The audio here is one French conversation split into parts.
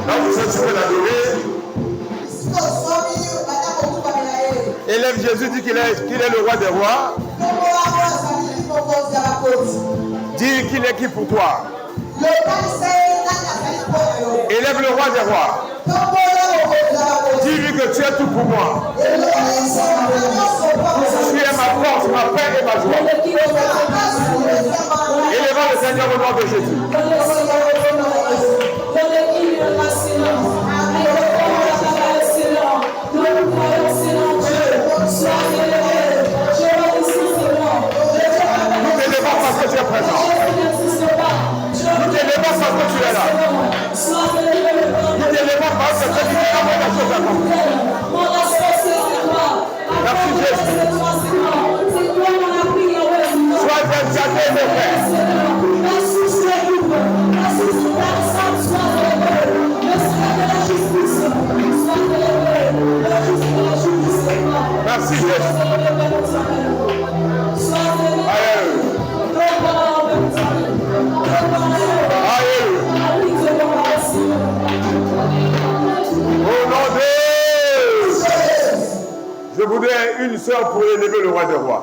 Donc tu peux l'adorer. Élève Jésus dit qu'il est le roi des rois. Dis qu'il est qui pour toi. Élève le roi des rois. Dis-lui que tu es tout pour moi. Tu es ma force, ma paix et ma joie. Élevons le Seigneur au nom de Jésus. Nous t'élevons parce que tu es présent. Nous t'élevons parce que tu es là. Nous t'élevons parce que tu es là pour la chose à accomplir. Merci Jésus. Sois exalté, mon Père. Merci Jésus. Je voudrais une sœur pour élever le roi des rois.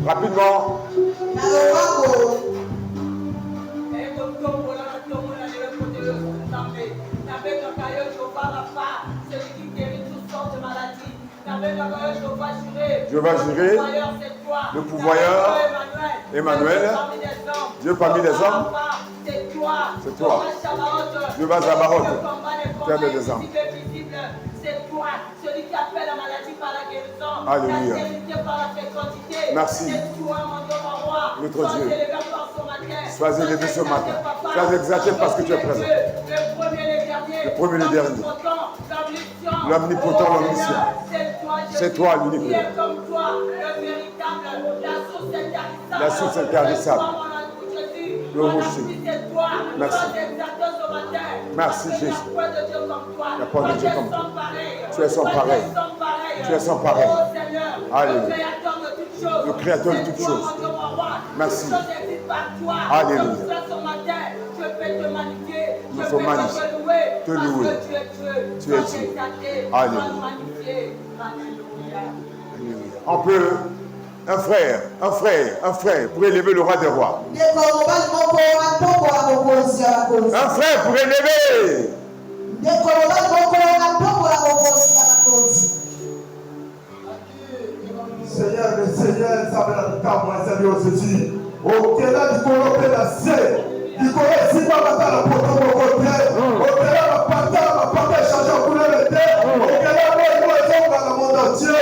Rapidement. Je vais jurer. Le pourvoyeur, Emmanuel, Dieu parmi les hommes. C'est toi. Dieu va Zabaroth, Père des hommes. C'est toi, celui qui appelle la maladie par la guérison, la stérilité par la fécondité. Merci. C'est toi, mon Dieu, mon roi. Notre Dieu. Sois élevé ce matin. Sois exalté parce que tu es présent. Le premier, le dernier. L'omnipotent, l'omniscient. C'est toi, l'unique. Tu es comme toi, le véritable, la source intarissable. Le rocher. Merci. Merci Jésus. Il n'y a pas de Dieu comme toi. Tu es sans pareil. Tu es sans pareil. Alléluia. Le créateur de toutes choses. Merci. Alléluia. Nous sommes magnifiques. Te louer. Tu es Dieu. Alléluia. On peut. Un frère, pour élever le roi des rois. Un frère pour élever. Seigneur, le Seigneur, ça va dans le cas, moi, Seigneur, ceci. Auquel a du colopé la scie, du colopé, si ma bataille, la poteau, mon côté, auquel a ma bataille, changé en couleur de terre, auquel a moi, dans le monde entier.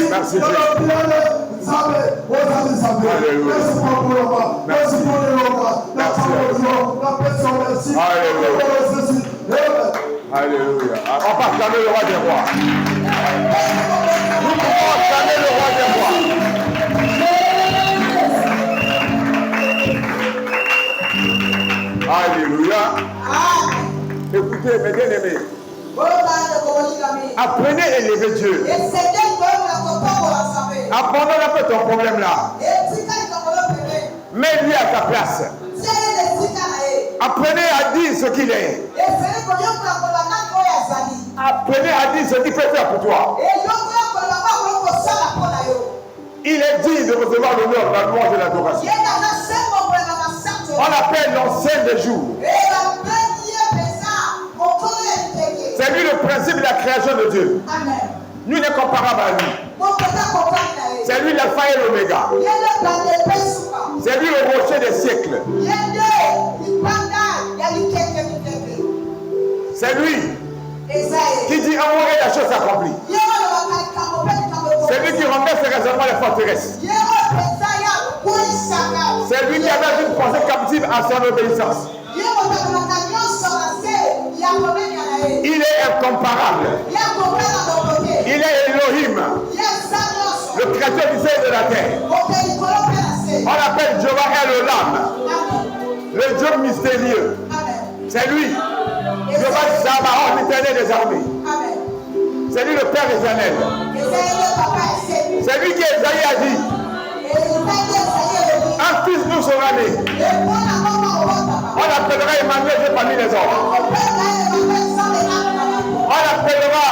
Merci Jésus. Alléluia. On va acclamer le roi des rois. Nous pouvons acclamer le roi des rois. Alléluia. Écoutez, mes bien-aimés. Apprenez à élever Dieu. Abandonne un peu ton problème là. Mets-lui à ta place. Apprenez à dire ce qu'il est. Apprenez à dire ce qu'il peut faire pour toi. Il est digne de recevoir l'honneur, la louange et l'adoration. On l'appelle l'ancien des jours. C'est lui le principe de la création de Dieu. Nous n'est comparable à lui. C'est lui l'alpha et l'oméga. C'est lui le rocher des siècles. C'est lui qui dit un mot et la chose s'accomplit. C'est lui qui renverse les raisonnements des forteresses. C'est lui qui avait une pensée captive à son obéissance. Il est incomparable. Il est Elohim, le créateur du ciel et de la terre. On l'appelle Jéhovah El-Olam, le Dieu mystérieux. C'est lui, Jéhovah Sabaoth, l'éternel des armées. C'est lui le Père éternel. C'est lui qui Esaïe a dit. Un fils nous sera né. On l'appellera Emmanuel parmi les hommes. On l'appellera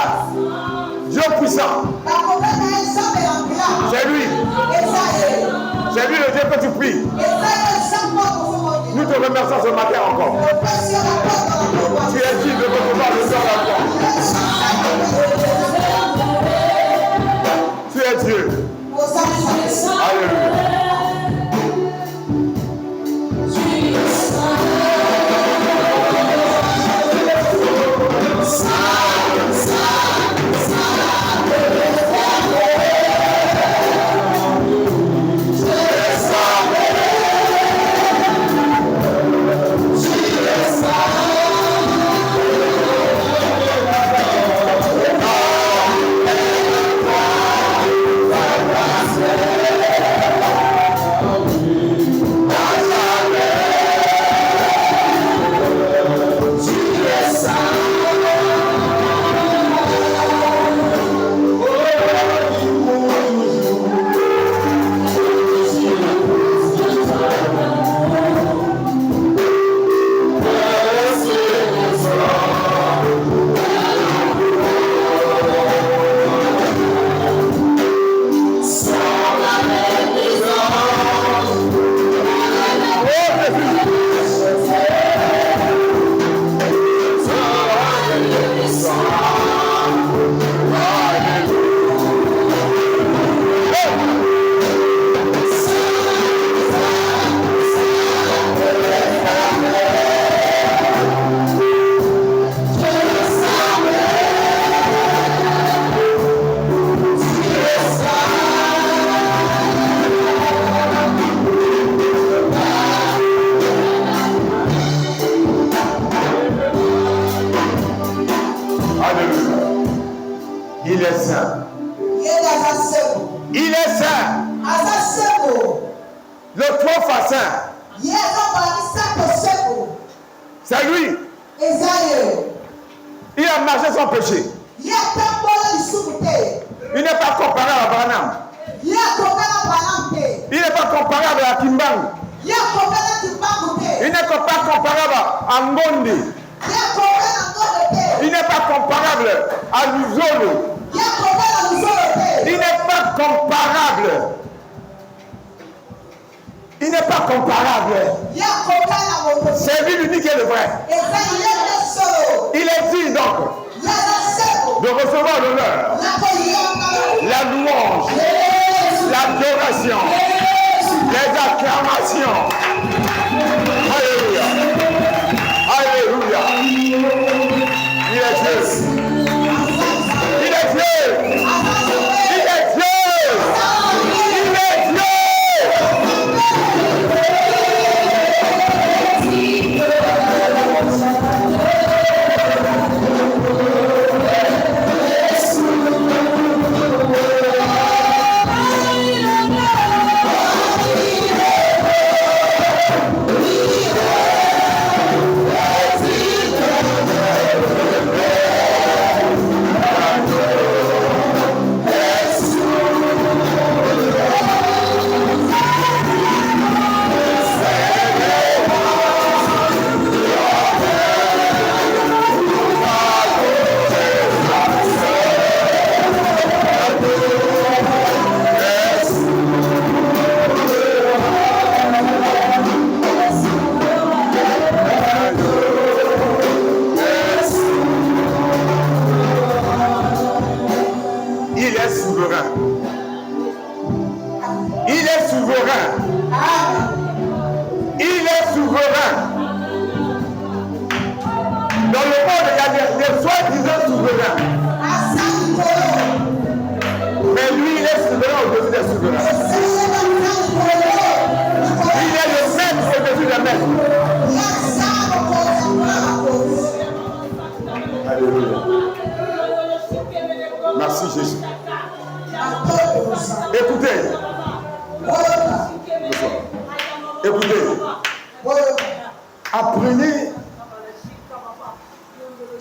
Dieu puissant. C'est lui. C'est lui le Dieu que tu pries. Nous te remercions ce matin encore. Tu es digne de recevoir le sang de la foi. Tu es Dieu. Alléluia. C'est lui. Il a marché sans péché. Il n'est pas comparable à Branham. Il n'est pas comparable à Kimbang. Il n'est pas comparable à Ngondi. Il n'est pas comparable à Luzolo. Il n'est pas comparable. Il n'est pas comparable. C'est lui l'unique et le vrai. Il est digne donc de recevoir l'honneur, la louange, l'adoration, les acclamations. Alléluia. Alléluia. Il est Dieu. Il est Dieu. Il est Dieu. Il est Dieu. monde, il y a des soi-disant souverains. Mais lui, il est souverain au-dessus des souverains. Il est le maître au-dessus des maîtres. Alléluia. Merci Jésus. Écoutez. Écoutez. Apprenez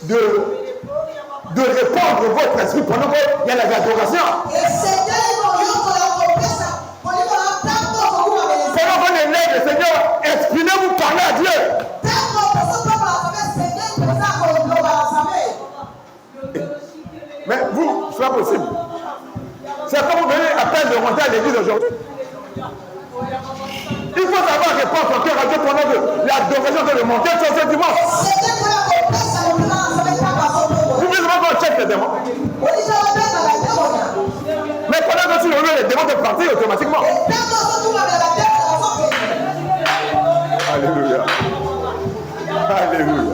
de répandre votre esprit pendant qu'il y a la adoration. Pendant qu'on élève le Seigneur, exprimez-vous, parlez à Dieu. Mais vous, ce n'est pas possible. C'est comme vous venez à peine de rentrer à l'église aujourd'hui. Il faut savoir répondre son cœur à Dieu pendant que l'adoration de le monter sur ce dimanche. Vous voulez vraiment qu'on check les démons. Mais pendant que tu le veux, les démons te partir automatiquement. Alléluia. Alléluia.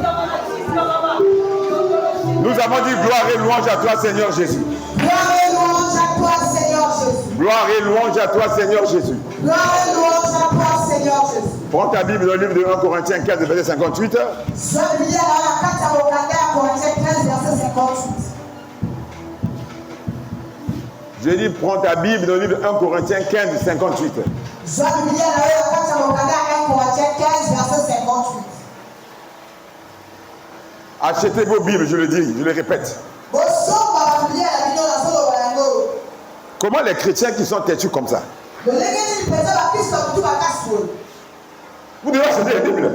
Nous avons dit gloire et louange à toi, Seigneur Jésus. Gloire et louange à toi, Seigneur Jésus. Gloire et louange à toi, Seigneur Jésus. Gloire et louange à toi, Seigneur Jésus. Prends ta Bible dans le livre de 1 Corinthiens 15, verset 58. J'ai dit, prends ta Bible dans le livre de 1 Corinthiens 15, 58. Achetez vos Bibles, je le dis, je le répète. Comment les chrétiens qui sont têtus comme ça? Vous devez acheter les Bibles.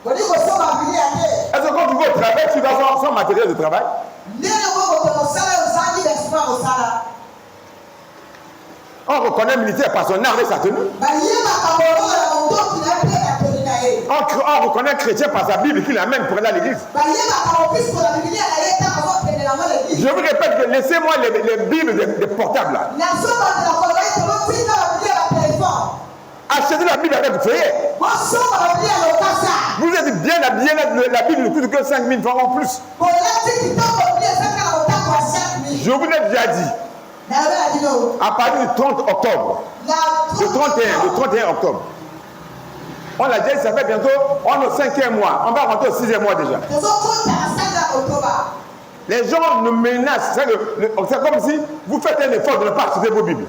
Est-ce que quand tu vas au travail, tu vas sans matériel de travail? On reconnaît le militaire par son arme et sa tenue. On reconnaît le chrétien par sa Bible qu'il amène pour aller à l'église. Je vous répète que laissez-moi les Bibles des portables là. Achetez la Bible avec le feuillet. Vous êtes bien habillé, la Bible ne coûte que 5 000 francs en plus. Je vous l'ai déjà dit. À partir du 30 octobre. Le 31 octobre. On l'a dit, ça fait bientôt, on est au 5e mois. On va rentrer au 6e mois déjà. Les gens nous menacent. C'est comme si vous faites un effort de ne pas acheter vos Bibles.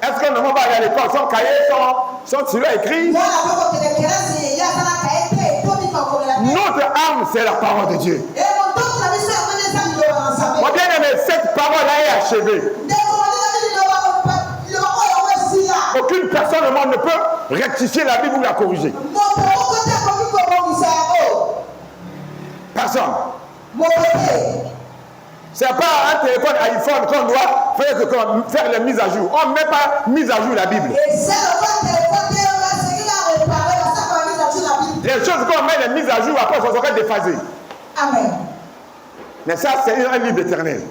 Est-ce qu'un enfant va aller à l'école sans cahier, sans stylo écrit? Notre arme, c'est la parole de Dieu. Mon bien-aimé, cette parole-là est achevée. Aucune personne au monde ne peut rectifier la Bible ou la corriger. Personne. C'est pas un téléphone iPhone qu'on doit faire les mises à jour. On ne met pas mise à jour la Bible. Les choses qu'on met les mises à jour après ça sera déphasé. Amen. Mais ça, c'est un livre éternel.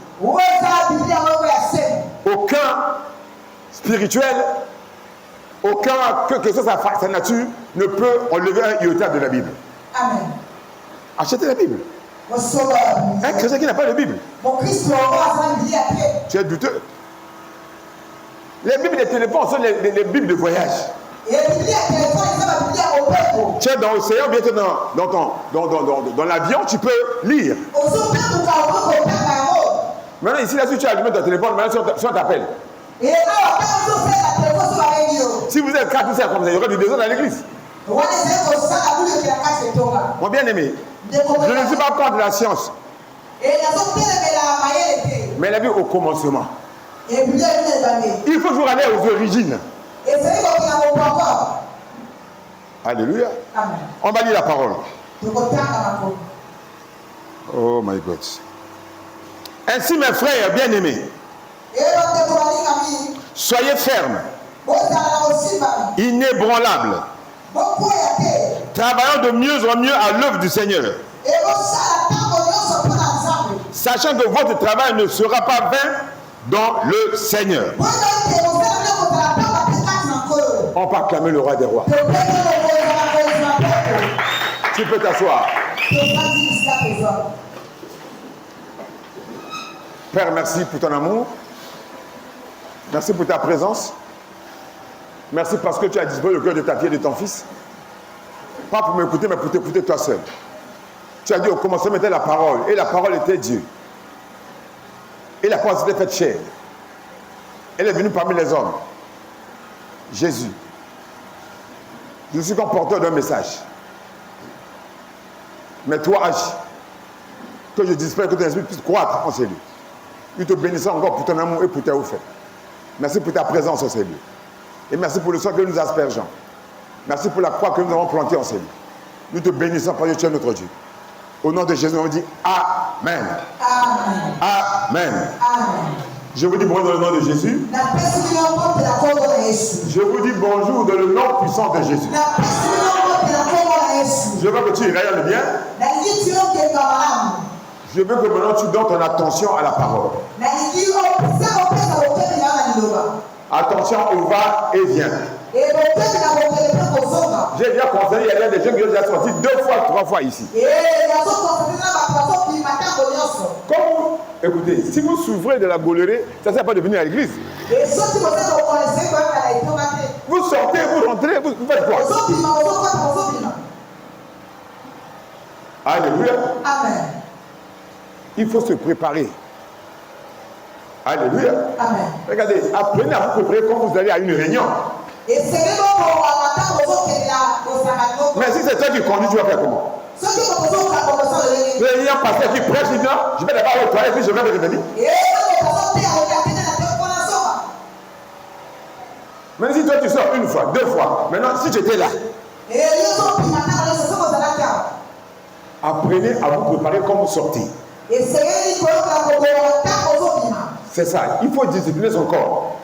Aucun spirituel, aucun que ce soit sa nature, ne peut enlever un iota de la Bible. Amen. Achetez la Bible. Un chrétien qui n'a pas de Bible. Tu es douteux. Les Bibles des téléphones sont les Bibles de voyage. Tu es dans l'océan, bientôt dans l'avion, tu peux lire. Maintenant, ici, là, si tu allumes ton téléphone, maintenant, si on t'appelle. Si vous êtes 4 ou 5 comme ça, il y aura du désordre dans l'église. Mon bien-aimé, je ne suis pas contre la science. Mais la vie au commencement. Il faut toujours aller aux origines. Alléluia. Amen. On va lire la parole. Oh my God. Ainsi, mes frères bien-aimés, soyez fermes, inébranlables, travaillant de mieux en mieux à l'œuvre du Seigneur, sachant que votre travail ne sera pas vain dans le Seigneur. On peut acclamer le roi des rois. Tu peux t'asseoir. Père, merci pour ton amour. Merci pour ta présence. Merci parce que tu as disposé le cœur de ta fille et de ton fils. Pas pour m'écouter, mais pour t'écouter toi seul. Tu as dit au commencement était la parole, et la parole était Dieu. Et la parole s'était faite chair. Elle est venue parmi les hommes. Jésus. Je suis comme porteur d'un message. Mais toi, agis. Que je disparaisse, que ton esprit puisse croître en ces lieux. Nous te bénissons encore pour ton amour et pour tes offres. Merci pour ta présence en ces lieux. Et merci pour le sang que nous aspergeons. Merci pour la croix que nous avons plantée en ces lieux. Nous te bénissons parce que tu es notre Dieu. Au nom de Jésus, on dit Amen. Amen. Amen. Amen. Je vous dis bonjour dans le nom de Jésus. Je vous dis bonjour dans le nom puissant de Jésus. Je veux que tu rayonnes bien. Je veux que maintenant tu donnes ton attention à la parole. Attention au va et vient. J'ai déjà conseillé, il y a des gens qui ont déjà sorti 2 fois, 3 fois ici. Comme, écoutez, si vous souffrez de la gaulerie, ça ne sert pas de venir à l'église. Vous sortez, vous rentrez, vous faites quoi? Alléluia. Amen. Il faut se préparer. Alléluia. Amen. Regardez, apprenez à vous préparer quand vous allez à une réunion. Mais si c'est toi qui conduis, tu vas faire comment? Il y a un pasteur qui prêche, il dit non, je vais d'abord aller au toilette, puis je vais me revenir. Mais si toi tu sors 1 fois, 2 fois, maintenant si tu étais là, apprenez à vous préparer quand vous sortez. C'est ça, il faut discipliner son corps.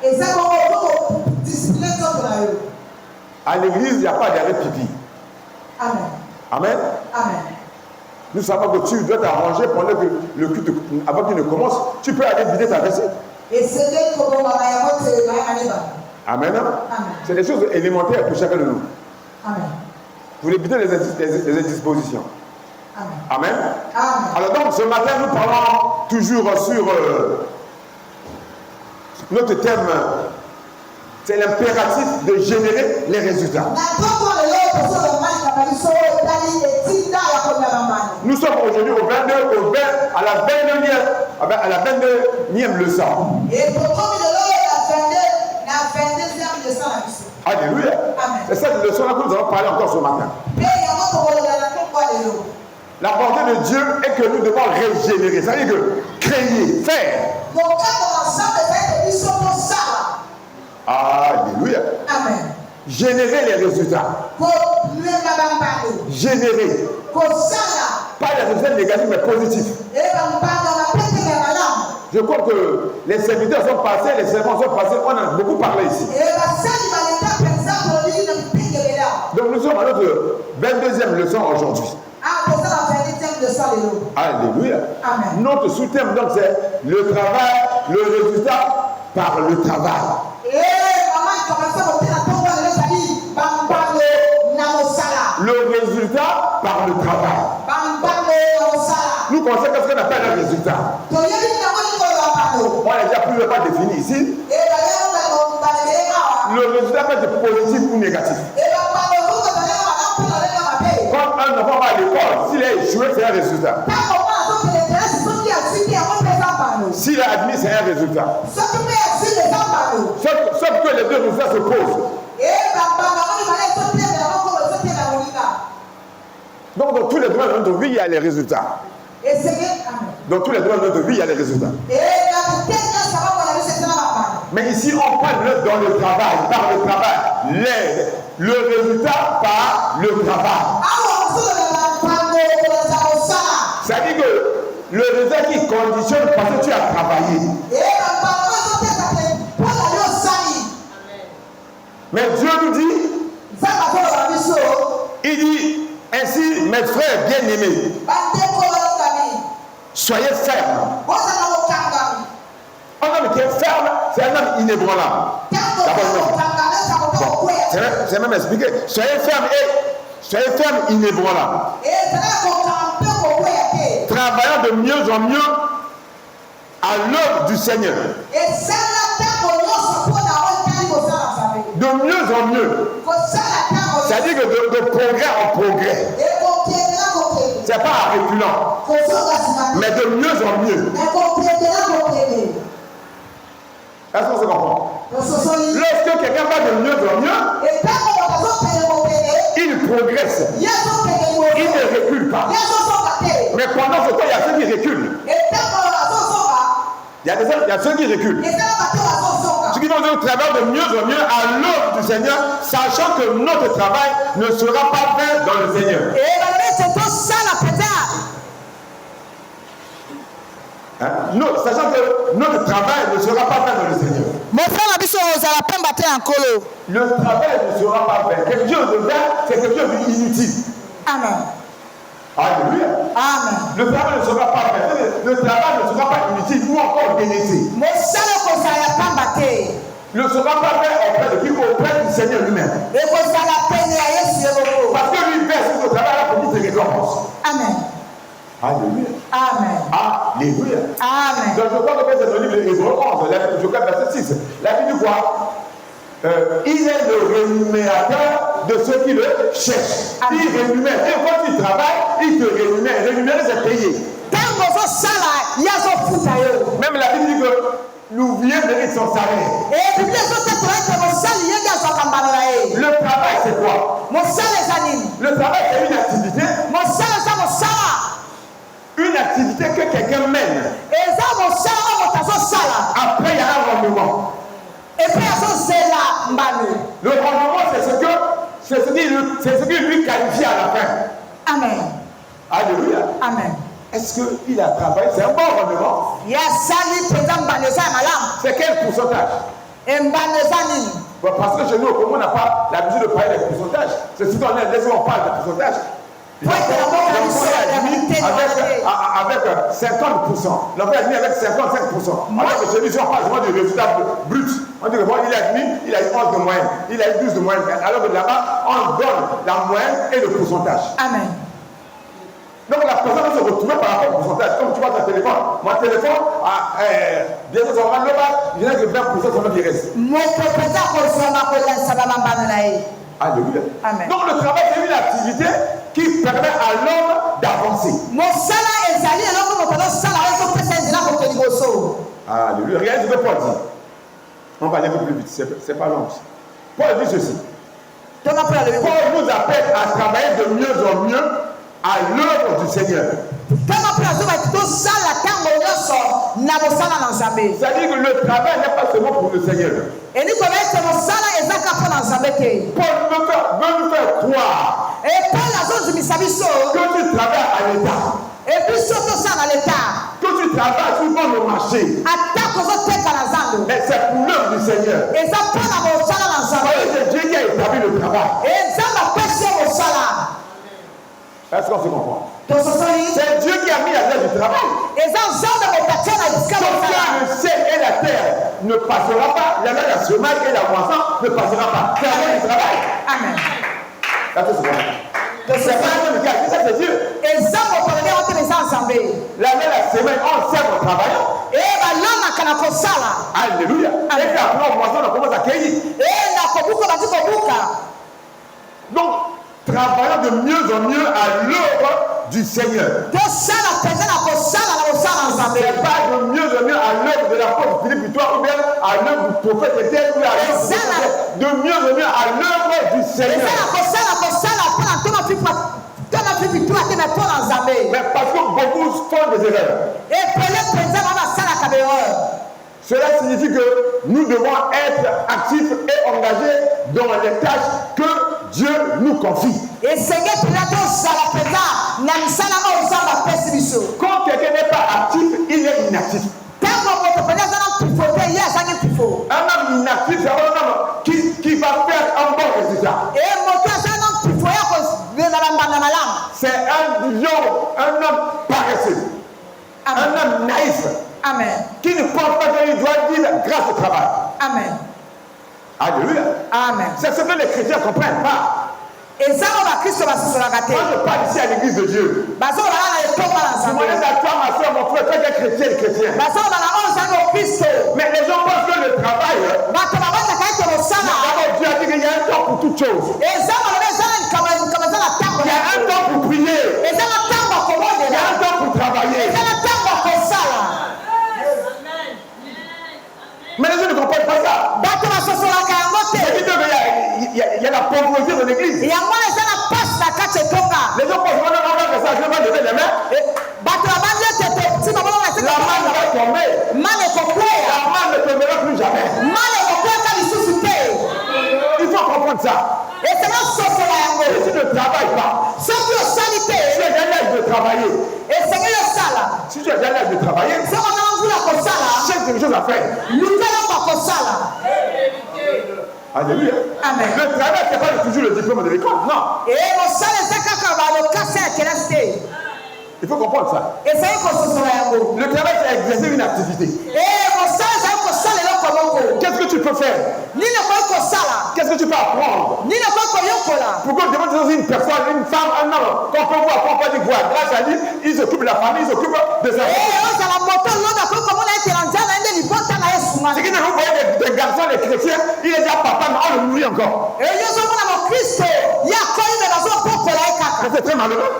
À l'église, il n'y a pas d'arrêt pipi. Amen. Amen. Amen. Nous savons que tu dois t'arranger pendant que le culte, avant qu'il ne commence, tu peux aller vider ta vessie. Amen. C'est des choses élémentaires pour chacun de nous. Amen. Vous évitez les indispositions. Amen. Amen. Amen. Alors donc, ce matin, nous parlons toujours sur notre thème. C'est l'impératif de générer les résultats. Nous sommes aujourd'hui à la 22e leçon. Alléluia. C'est cette leçon-là que nous allons parler encore ce matin. La volonté de Dieu est que nous devons régénérer, c'est-à-dire que créer, faire. Alléluia. Amen. Générer les résultats. Générer. Pas les résultats négatifs, mais positifs. Je crois que les serviteurs sont passés, les servants sont passés, on a beaucoup parlé ici. Donc nous sommes à notre 22e leçon aujourd'hui. Alléluia. Amen. Notre sous-thème donc c'est le travail, le résultat par le travail. Le résultat par le travail. Nous connaissons ce qu'on appelle un résultat. On a déjà plusieurs fois défini ici. Le résultat peut être positif ou négatif. Quand un enfant va à l'école, s'il a échoué, c'est un résultat. S'il a admis, c'est un résultat. Sauf que les 2 résultats se posent. Donc, dans tous les domaines de notre vie, il y a les résultats. Dans tous les domaines de notre vie, il y a les résultats. Mais ici, on parle dans le travail, par le travail. Le résultat par le travail. C'est-à-dire que le résultat qui conditionne parce que tu as travaillé. Mais Dieu nous dit, il dit, ainsi, mes frères bien-aimés, soyez fermes. Un homme qui est ferme, c'est un homme inébranlable. C'est même expliqué. Soyez fermes et inébranlables. en mieux à l'œuvre du Seigneur. De mieux en mieux. C'est-à-dire que de progrès en progrès. C'est pas à reculant, mais de mieux en mieux. Est-ce qu'on se comprend? Lorsque quelqu'un va de mieux en mieux, il progresse. Il ne recule pas. Mais pendant ce temps, il y a ceux qui reculent. Il y a ceux qui reculent. Ce qui vont nous travailler de mieux en mieux à l'œuvre du Seigneur, sachant que notre travail ne sera pas fait dans le Seigneur. Hein? Sachant que notre travail ne sera pas fait dans le Seigneur. Le travail ne sera pas fait. Quelque chose de fait, c'est quelque chose d'inutile. Amen. Alléluia. Amen. Le travail ne sera pas fait. Le travail ne sera pas inutile ou encore bénéfique. Ne sera pas fait auprès de qui? Auprès du Seigneur lui-même. Parce que lui verse ce travail-là pour nous te récompense. Amen. Alléluia. Amen. Alléluia. Amen. Donc je crois que c'est dans le livre de Hébreux 11, je crois verset 6. La Bible dit quoi? Il est le rémunérateur de ceux qui le cherchent. Amen. Il rémunère. Et quand tu travailles, il te rémunère. Rémunérer, c'est payer. Même la Bible dit que l'ouvrier mérite son salaire. Le travail, c'est quoi? Le travail, c'est une activité. Une activité que quelqu'un mène. Après, il y a un rendement. Le rendement, c'est ce qui lui qualifie à la fin. Amen. Alléluia. Amen. Est-ce qu'il a travaillé? C'est un bon rendement. C'est quel pourcentage? Parce que chez nous, comme on n'a pas l'habitude de parler des pourcentages, c'est souvent on parle de pourcentage. Avec 50%. L'enfant est admis avec 55%. Alors que chez lui, si on parle du résultat brut, on dit que bon, il est admis, il a eu 11 de moyenne, il a eu 12 de moyenne. Alors que là-bas, on donne la moyenne et le pourcentage. Amen. Donc la personne va se retrouver par rapport au pourcentage. Comme tu vois ton téléphone, mon téléphone, bien sûr, ça va le bas, il y en a que 20% ça va qui reste. Alléluia. Amen. Donc le travail, c'est une activité qui permet à l'homme d'avancer. Alléluia. Regardez ce que Paul dit. On va aller un peu plus vite, c'est pas long. Paul dit ceci. Paul nous appelle à travailler de mieux en mieux à l'œuvre du Seigneur. C'est-à-dire que le travail n'est pas seulement pour le Seigneur. Paul veut nous faire croire que tu travailles à l'État. Que tu travailles souvent le marché. Mais c'est pour l'œuvre du Seigneur. C'est Dieu qui a établi le travail. Est-ce qu'on se comprend? C'est Dieu qui a mis à l'œuvre du travail. Le ciel et la terre ne passera pas, la semence et la moisson ne passera pas. C'est la loi du travail. Amen. C'est pas un homme qui a dit ça, c'est Dieu. La semaine, on sert en travaillant. Alléluia. Et puis après, on moisson, on commence à cueillir. Donc, travaillons de mieux en mieux à l'œuvre du Seigneur. C'est pas de mieux en mieux à l'œuvre de l'apôtre Philippe Victoire ou bien à l'œuvre du prophète Étienne ou à l'œuvre de mieux en mieux à l'œuvre du Seigneur. Mais parce que beaucoup font des erreurs. Cela signifie que nous devons être actifs et engagés dans les tâches que Dieu nous confie. Quand quelqu'un n'est pas actif, il est inactif. Un homme inactif, c'est un homme qui va faire un bon résultat. C'est un lion, un homme paresseux, un homme naïf. Amen. Qui ne pense pas qu'il doit dire grâce au travail. Amen. Alléluia. Amen. C'est ce que les chrétiens ne comprennent pas. Quand je parle ici à l'église de Dieu, Demandez à toi, ma soeur, mon frère, toi qui es chrétien et chrétien. Mais les gens pensent que le travail, d'abord Dieu a dit qu'il y a un temps pour toute chose. Il y a un temps pour prier. Il y a un temps pour travailler. Mais les gens ne comprennent pas ça. Il y a la pauvreté de l'église. Les gens pensent qu'on va faire ça, je vais lever les mains. La main va tomber. La main ne tombera plus jamais. Il faut comprendre ça. Si tu ne travailles pas, si tu es jamais l'âge de travailler, si tu es jamais l'âge de travailler, cherche quelque chose à faire. Alléluia. Amen. Le travail, ce n'est pas toujours le diplôme de l'école, non. Il faut comprendre ça. Le travail, c'est exercer une activité. Qu'est-ce que tu peux faire? Qu'est-ce que tu peux apprendre? Pour que demande dans une personne, une femme, un homme, qu'on peut voir, qu'on peut dire, voilà, grâce à lui, ils s'occupent de la famille, ils s'occupent de sa famille. C'est que vous voyez des garçons, les chrétiens, il est déjà papa, mais on le nourrit encore. C'est très malheureux.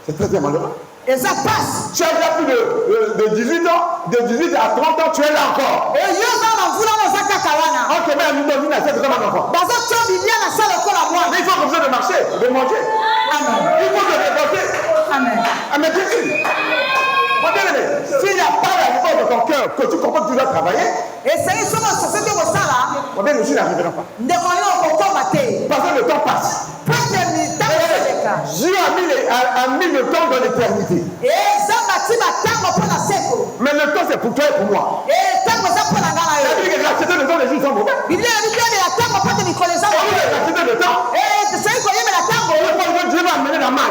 C'est très malheureux. Et ça passe. Tu as déjà plus de 18 ans, de 18 à 30 ans, tu es là encore. On te met à nous dans une assiette comme un enfant. Mais il faut besoin de marcher, de manger. Amen. Il faut te récolter. Amen. Amen. Mon bien-aimé, s'il n'y a pas la réponse de ton cœur, que tu comprends que tu dois travailler, mon bien-aimé, tu n'arriveras pas. Parce que le temps passe. Dieu a mis le temps dans l'éternité. Mais le temps, c'est pour toi et pour moi. La Bible dit que l'accepter le temps, les jours sont mauvais. Dieu va amener la main.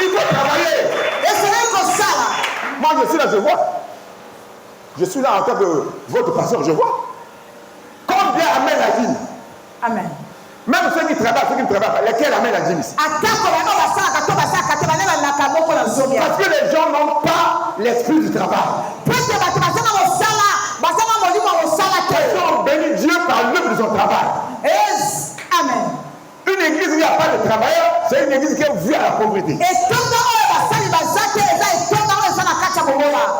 Il faut travailler. Moi, je suis là, je vois. Je suis là en tant que votre pasteur, je vois. Combien amène la dîme? Amen. Même ceux qui travaillent, ceux qui ne travaillent pas, lesquels amènent la dîme ici? Parce que les gens n'ont pas l'esprit du travail. Ils ont béni Dieu par l'œuvre de son travail. Amen. Une église où il n'y a pas de travailleurs, c'est une église qui est vue à la pauvreté.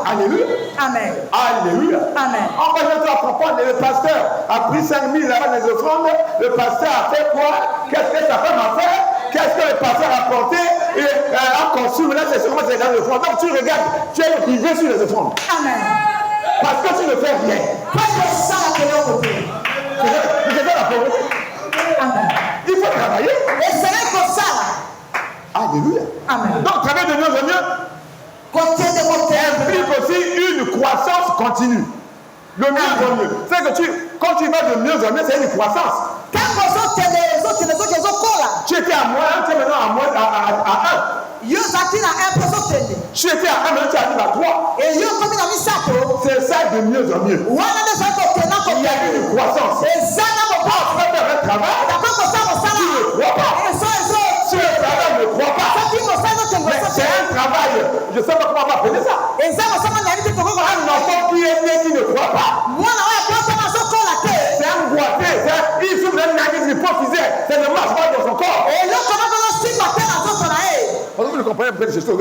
Alléluia. Amen. Alléluia. Amen. On va juste comprendre, le pasteur a pris 5 000 là-bas des offrandes. Le pasteur a fait quoi? Qu'est-ce que sa femme a fait? Qu'est-ce que le pasteur a porté? Et a conçu, là c'est sûrement c'est dans l'offrande. Donc tu regardes, tu es privé sur les offrandes. Amen. Parce que tu ne fais rien. C'est ça la pauvreté. Amen. Il faut travailler. Alléluia. Amen. Donc travailler de mieux en mieux implique aussi une croissance continue. Le mieux en mieux. C'est que quand tu vas de mieux en mieux, c'est une croissance. Tu étais à moins 1, tu es maintenant à moins à 1. Tu étais à 1, maintenant tu arrives à 3. C'est ça de mieux en mieux. Il y a une croissance. On va faire un travail. Tu ne crois pas. Si le travail ne croit pas, mais c'est un travail. Je ne sais pas comment on va appeler ça. Un enfant qui est né qui ne croit pas. C'est un boité. Il souffre d'un nanisme hypophysaire. C'est ne marche pas dans son corps. Vous ne comprenez pas ces choses,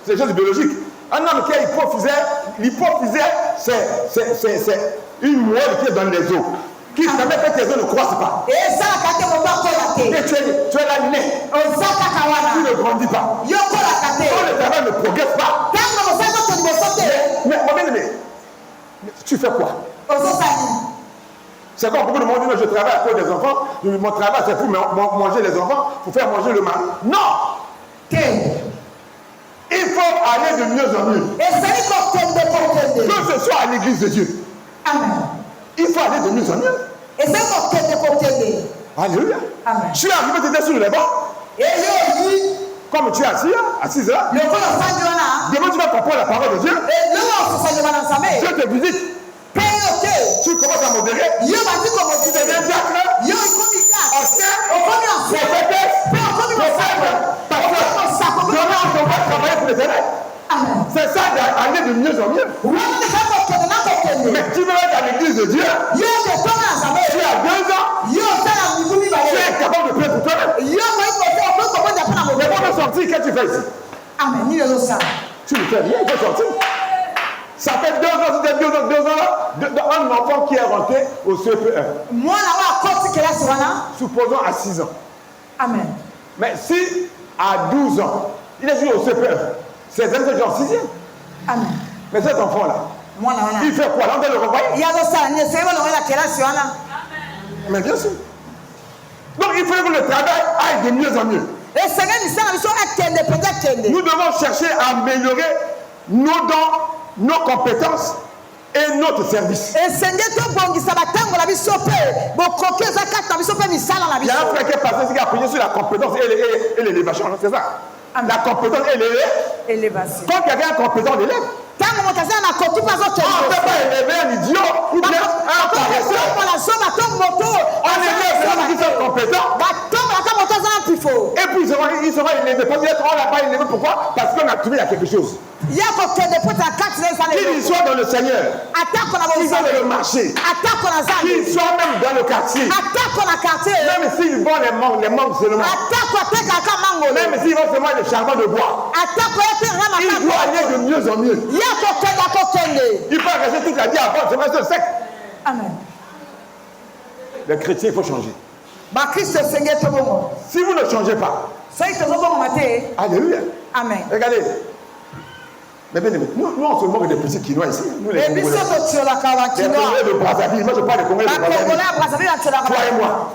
c'est des choses biologiques. Un homme qui est l'hypophysaire, c'est une moelle qui est dans les os. Qui ne permet que tes os ne croissent pas. Et tu es là né. Tu ne grandis pas. Quand le travail ne progresse pas. Mais mon bien-aimé, tu fais quoi? C'est comme beaucoup de monde dit, je travaille à cause des enfants. Mon travail, c'est pour manger les enfants, pour faire manger le mari. Non! Il faut aller de mieux en mieux. Que ce soit à l'église de Dieu. Amen. Il faut aller de mieux en mieux. Alléluia. Amen. Tu es arrivé, tu étais sur les bancs. Comme tu es assise là. Demain tu vas comprendre la parole de Dieu. Dieu te visite. Tu commences à modérer. Yo bandi ko Tu deviens diacre. Yo ikomi diacre. Ancien. Okomi ancien. Prophétesse. Pe okomi Prophète. Pasteur. Demain, on va travailler pour l'éternel. Amen. C'est ça d'aller de mieux en mieux. Mais tu veux être à l'église de Dieu. Tu as 2 ans. Tu es capable de prier pour toi-même. Mais pour me sortir, qu'est-ce que tu fais ici? Amen. Tu ne fais rien, il faut sortir. Ça fait 2 ans, c'était 2 ans, un enfant qui est rentré au CP1. Supposons à 6 ans. Amen. Mais si à 12 ans, il est toujours au CP1, c'est genre 6e. Amen. Mais cet enfant-là, il fait quoi? Là, on doit le renvoyer. Mais bien sûr. Donc il faut que le travail aille de mieux en mieux. Nous devons chercher à améliorer nos dons, nos compétences et notre service. Il y a un frère qui est passé qui a prié sur la compétence et l'élévation. C'est ça. La compétence et l'élévation. Quand quelqu'un est compétent, on l'élève. On ne peut pas élever un idiot ou bien un paresseux. On élève les gens qui sont compétents. Et puis ils seront élevés. Parce qu'on ne l'a pas élevé. Pourquoi? Parce qu'on a trouvé quelque chose. Qu'ils soient dans le Seigneur, qu'ils soient dans le marché, qu'ils soient même dans le quartier, même s'ils vont les mangues seulement, même s'ils vont seulement les charbons de bois, ils doivent aller de mieux en mieux. Il faut rester toute la vie avant, c'est reste sec. Amen. Les chrétiens, il faut changer. Si vous ne changez pas, alléluia. Amen. Regardez. Mais bien, nous on se moque des petits Quinois ici. Nous les Congolais. Les Congolais de Brazzaville. Moi je parle des Congolais de Brazzaville. Toi et moi.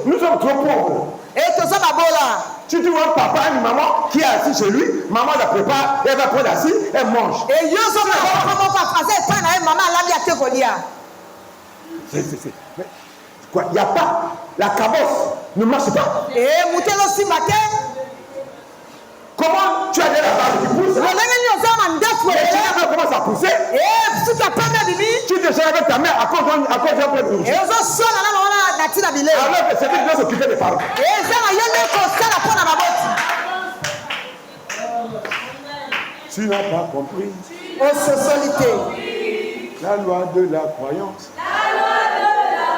Nous sommes trop pauvres. Si tu vois un papa et une maman qui est assis chez lui, maman la prépare, elle va prendre assis, elle mange. Quoi, il n'y a pas. La cabosse ne marche pas. Comment tu as déjà la barbe qui pousse? Les chiens commencent à pousser. Tu te gères avec ta mère à cause d'un peu de rouge. Alors que c'est lui qui doit s'occuper des parents. Tu n'as pas compris la loi de la croyance.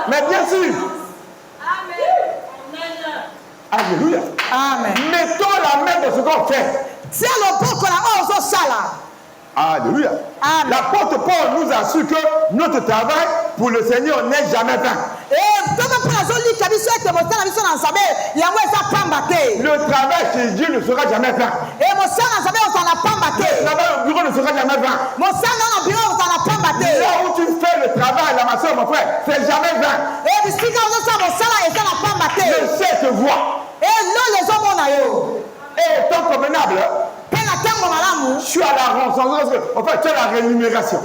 Mais bien sûr. Alléluia. Amen. Mettons la main de ce qu'on fait. Alléluia. Amen. L'apôtre Paul nous assure que notre travail pour le Seigneur n'est jamais vain. Le travail chez Dieu ne sera jamais vain. Le travail au bureau ne sera jamais vain. Là où tu fais le travail, là, ma soeur, mon frère, c'est jamais vain. Le ciel te voit. Et étant convenable, tu as la rançon, en fait, tu as la rémunération.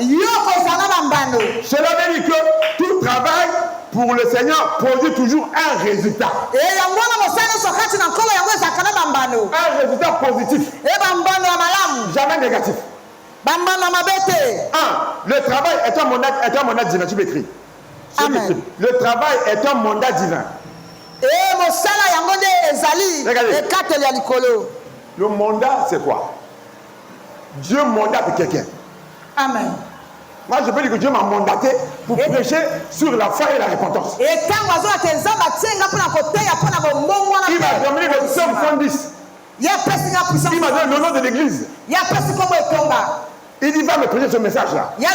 Cela veut dire que tout travail pour le Seigneur produit toujours un résultat. Un résultat positif. Jamais négatif. Le travail est un mandat divin. Tu m'écris. Le travail est un mandat divin. Regardez. Le mandat, c'est quoi? Dieu mandate quelqu'un. Amen. Moi, je peux dire que Dieu m'a mandaté pour prêcher sur la foi et la repentance. Il m'a donné le Psaume 110. Il m'a donné le nom de l'église. Il dit, va me prêcher ce message-là. Donc,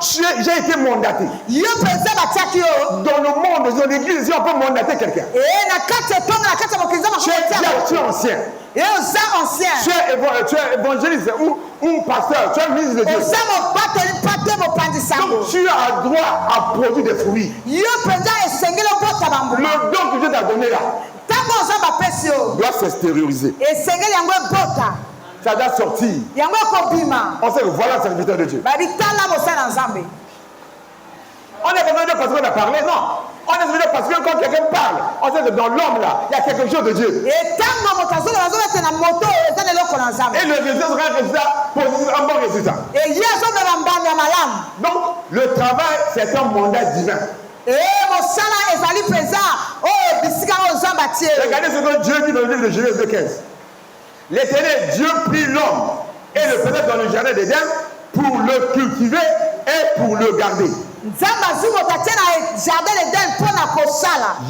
j'ai été mandaté. Dans le monde, dans l'église, on peut mandater quelqu'un. Tu es ancien. Tu es évangéliste ou pasteur. Tu es ministre de Dieu. Donc, tu as droit à produire des fruits. Le don que Dieu t'a donné là doit s'extérioriser. Ça doit sortir. On sait que voilà le serviteur de Dieu. On est besoin de parce qu'on a parlé, non. On laisse venir parce que quand quelqu'un parle, on sait que dans l'homme là, il y a quelque chose de Dieu. Et le résultat sera un résultat positif, un bon résultat. Donc, le travail, c'est un mandat divin. Regardez ce que Dieu dit dans le livre de Genèse 2:15. L'Éternel, Dieu prit l'homme et le faisait dans le jardin d'Éden pour le cultiver et pour le garder.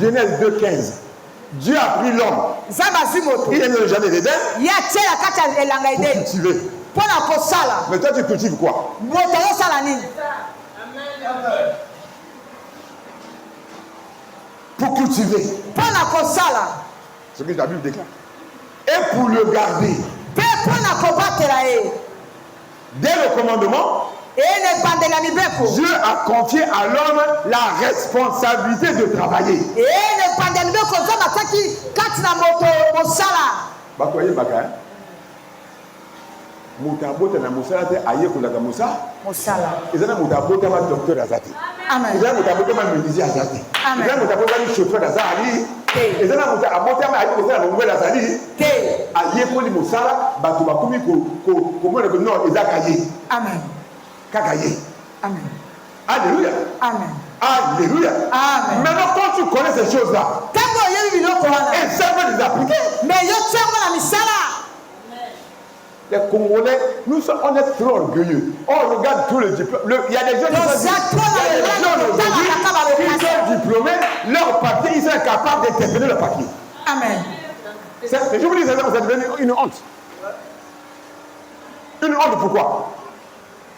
Genèse 2:15. Dieu a pris l'homme. Il est dans le jardin d'Éden pour cultiver. Mais toi, tu cultives quoi? Pour cultiver. Ce que la Bible déclare. Et pour le garder. Dès le commandement, Dieu a confié à l'homme la responsabilité de travailler. Mutabota na musala te aye kulaka musa musala ezana mutabota ba docteur azati amen ezana mutabota ba ministre azati amen ezana mutabota ba chauffeur azali ezana mutabota ba aye kusala ngwe azali te aye kuli musala batu bakumi ko mona ko non ezakaye amen kakaye amen alléluia amen alléluia amen. Maintenant quand tu connais ces choses là tango yebi biloko wana et ça veut les appliquer mais yo tsango na misala. Les Congolais, on est trop orgueilleux. On regarde tous les diplômes. Il y a des jeunes qui sont diplômés, leur papier, ils sont incapables d'interpréter le papier. Amen. Je vous dis, ça devient une honte. Une honte pourquoi?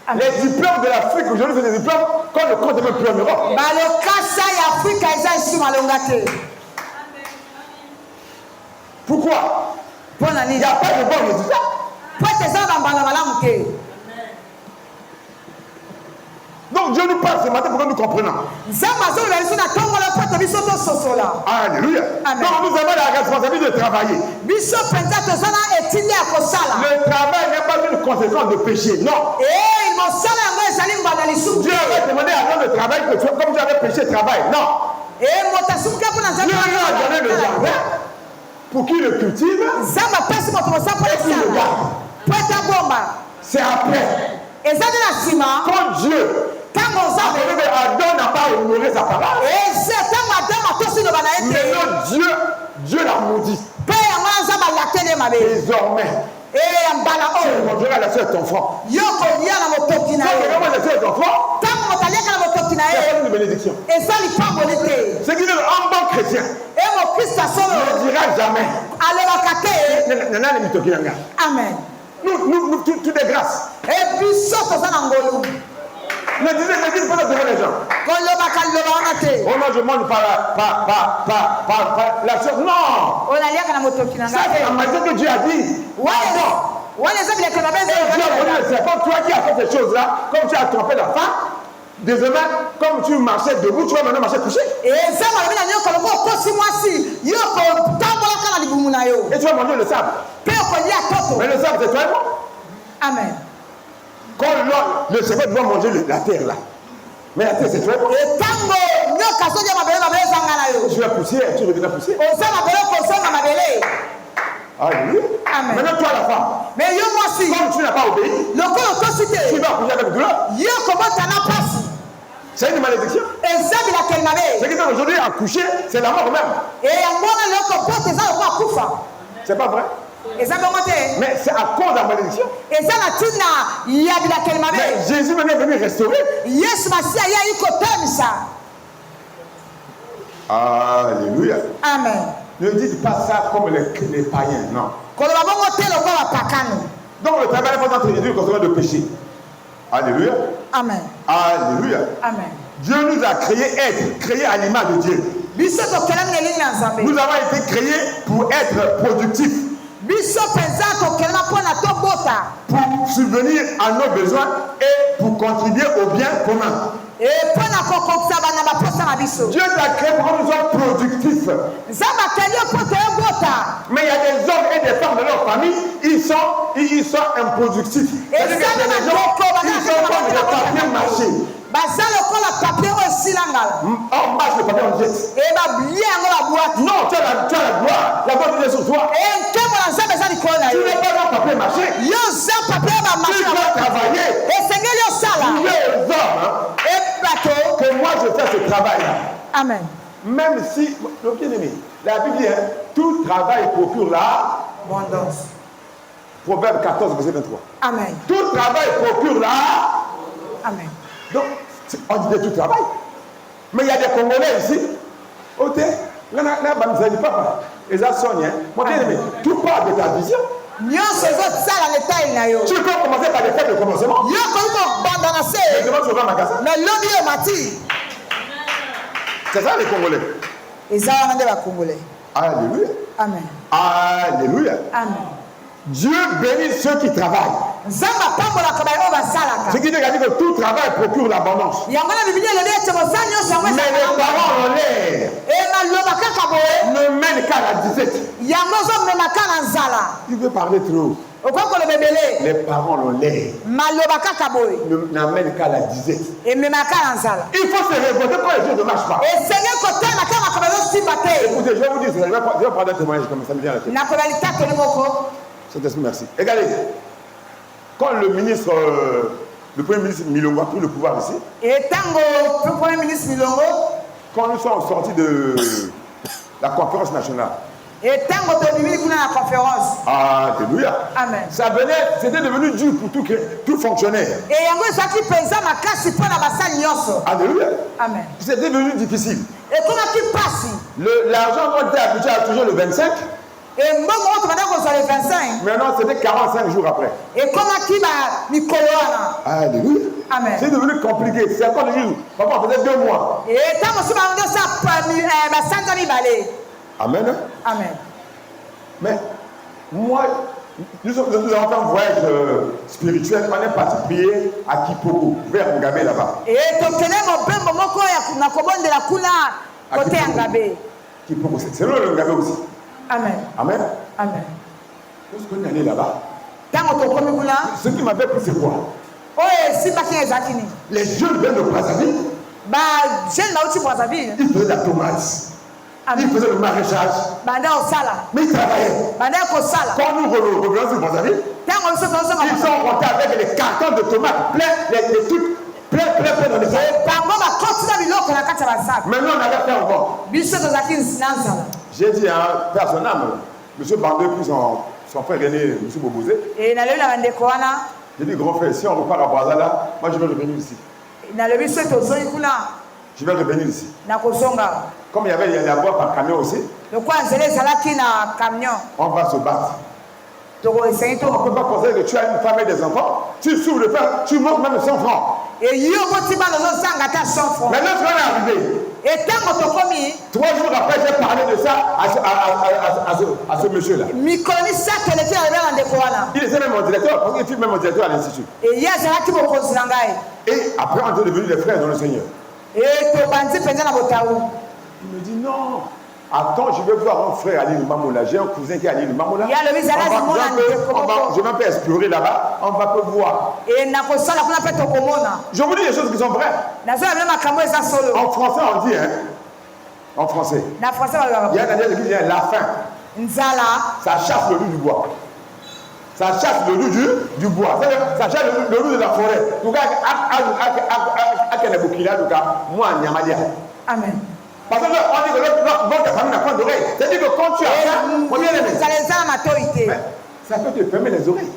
Amen. Les diplômes de l'Afrique aujourd'hui, c'est des diplômes qu'on ne compte même plus en Europe. Pourquoi? Il n'y a pas de bon résultat. Donc Dieu nous parle ce matin pour que nous comprenions. Alléluia. Donc nous avons la responsabilité de travailler. Le travail n'est pas une conséquence de péché, non. Dieu avait demandé à l'homme de travail que comme tu avais péché, travaille. Non. Dieu lui a donné le jardin pour qu'il le cultive et qu'il le garde. C'est après. Quand Dieu Adam n'a pas honoré sa parole, maintenant Dieu l'a maudit. Désormais, tu montreras la sœur de ton frère. Quand tu montreras la sœur de ton frère, c'est une bénédiction. Ce qui est un bon chrétien ne dira jamais Amen. Nous, tout est grâce. Ne dis pas devant les gens. Oh non, je mange par la chose. Non. Ça, c'est la magie que Dieu a dit. C'est pas toi qui as fait ces choses-là. Comme tu as trompé la femme. Désormais, comme tu marchais debout, tu vas maintenant marcher couché. Et tu vas manger le sable. Mais le sable, c'est toi et moi. Amen. Quand le serpent doit manger la terre là. Mais la terre, c'est toi et moi. Tu vas pousser, tu reviens pousser. Alléluia. Maintenant, toi, la femme. Mais comme tu n'as pas obéi, tu vas coucher avec douleur. C'est une malédiction. Ce qui est aujourd'hui à coucher, c'est la mort même. C'est pas vrai? Mais c'est à cause de la malédiction. Mais Jésus maintenant est venu restaurer. Alléluia. Amen. Ne dites pas ça comme les païens, non. Donc le travail est pas entre Jésus concernant le péché. Alléluia. Amen. Alléluia. Amen. Dieu nous a créés à l'image de Dieu. Nous avons été créés pour être productifs. Pour subvenir à nos besoins et pour contribuer au bien commun. Dieu t'a créé pour que nous soyons productifs. Mais il y a des hommes et des femmes de leur famille, ils sont improductifs. C'est-à-dire que les gens, ils sont comme des papiers mâchés. On mâche le papier, on jette. Et Non, tu as la gloire. La gloire de Dieu sur toi. Tu n'es pas dans papier mâché. Tu dois travailler. Tu es aux hommes que moi je fais ce travail-là. Amen. Même si, le bien-aimé, la Bible dit, tout travail procure la Abondance. Proverbe 14, verset 23. Amen. Tout travail procure la. Amen. Donc, on dit tout travail. Mais il y a des Congolais ici. Ok, là, vous n'allez pas. Et ça sonne, mon bien-aimé, tout part de ta vision. Tu peux commencer par les fêtes de commencement. Mais comment tu vas au magasin? C'est ça les Congolais. Alléluia. Amen. Alléluia. Amen. Dieu bénit ceux qui travaillent. Ce qui dit que tout travail procure l'abondance. Mais les parents en l'air ne mènent qu'à la disette. Tu veux parler trop. Les parents en l'air n'amènent qu'à la disette. Il faut se révolter quand les choses ne marchent pas. Écoutez, je vais vous dire, je vais prendre un témoignage comme ça me vient à la tête. Saint-Esprit, merci. Regardez, quand le Premier ministre Milongo a pris le pouvoir ici, quand nous sommes sortis de la conférence nationale, alléluia, ça venait, c'était devenu dur pour tout fonctionnaire. Alléluia. C'était devenu difficile. L'argent qu'on était habitué à toujours le 25. Maintenant, c'était 45 jours après. Alléluia. C'est devenu compliqué. C'est encore des jours. Papa, on faisait 2 mois. Amen. Amen. Mais moi, nous avons fait un voyage spirituel. On est parti prier à Kipoko, vers Mugabe là-bas. Kipoko, c'est le Mugabe aussi. Amen. Amen. Amen. Lorsqu'on est allé là-bas, ce qui m'avait pris, c'est quoi? Les jeunes viennent de Brazzaville. Ils faisaient la tomate. Ils faisaient le maraîchage. Mais ils travaillaient. Quand nous revenons sur Brazzaville, ils sont rentrés avec les cartons de tomates pleins, les trucs plein dans les sacs. Maintenant, on avait fait encore. J'ai dit à un personnel, M. Bandé, puis son frère aîné, M. Bobozé. J'ai dit, grand frère, si on repart à Brazzaville, là, moi je vais revenir ici. Je vais revenir ici. Comme il y avait la boîte par camion aussi, on va se battre. On ne peut pas penser que tu as une femme et des enfants, tu souffres de faim, tu manques même 100 francs. Mais lorsqu'on est arrivé, 3 jours après, j'ai parlé de ça à ce monsieur-là. Il était même mon directeur, parce qu'il fut même mon directeur à l'Institut. Et après, on est devenus des frères dans le Seigneur. Il me dit non. Attends, je vais voir un frère à l'île Mamola. J'ai un cousin qui est à l'île Mamola. Je vais un peu explorer là-bas. On va peu voir. Je vous dis des choses qui sont vraies. En français, on dit, hein. En français. Il y a un adage qui dit la faim. Ça chasse le loup du bois. Ça chasse le loup du bois. Ça chasse le loup de la forêt. Donc, Amen. Parce que on dit que votre famille n'a pas d'oreilles. C'est-à-dire que quand tu as ça, mon bien-aimé, ça peut te fermer les oreilles.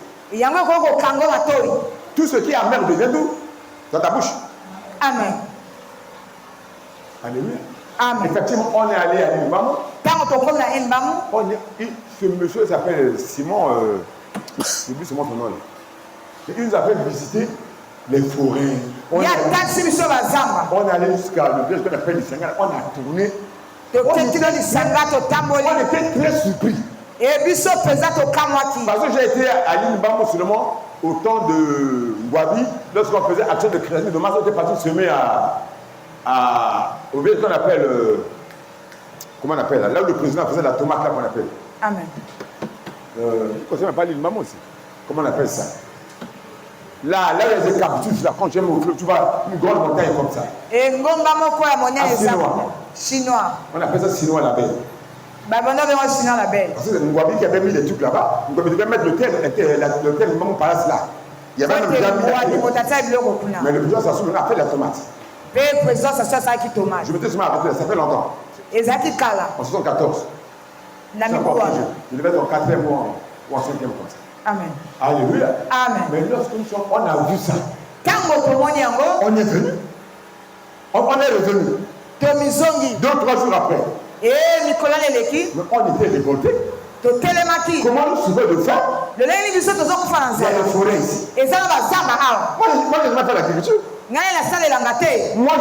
Tout ce qui est amer devient doux dans ta bouche. Amen. Alléluia. Amen. Effectivement, on est allé à l'île Mamou. Ce monsieur s'appelle Simon. Je dis Simon son nom. Il nous a fait visiter les forêts. On est allé jusqu'à le village qu'on appelle Lissanga. On a tourné. On était très surpris. Parce que j'ai été à l'île Bambo seulement au temps de Wabi, lorsqu'on faisait action de création de masse, on était parti semer au village qu'on appelle. Comment on appelle là où le président faisait la tomate, là qu'on appelle. Amen. Je ne connais pas l'île Bambo aussi. Comment on appelle ça? Là, les écarts, là, quand tu es au fleuve, tu vois une grande montagne comme ça. Chinois. On appelle ça Sinois la belle. Chinois la belle. Parce que Ngwabi qui avait mis des trucs là-bas, Ngwabi devait mettre l'hôtel Maman Palace là. Il y avait même déjà mis la mais le président s'assume, on a fait la tomate. Le président s'assume ça qui tomate. Je m'étais sûrement arrêté, ça fait longtemps. Et ça qui cala. En 74. Je devais être en 4e ou en 5e comme ça. Amen. Alléluia. Amen. Mais lorsque on a vu ça, on est venu. On est revenu. 2-3 jours après. Et Nicolas Leleki. Mais on était révoltés. Comment nous sauvons de ça? Il y a des forêts ici. Moi, je vais faire l'agriculture. Moi,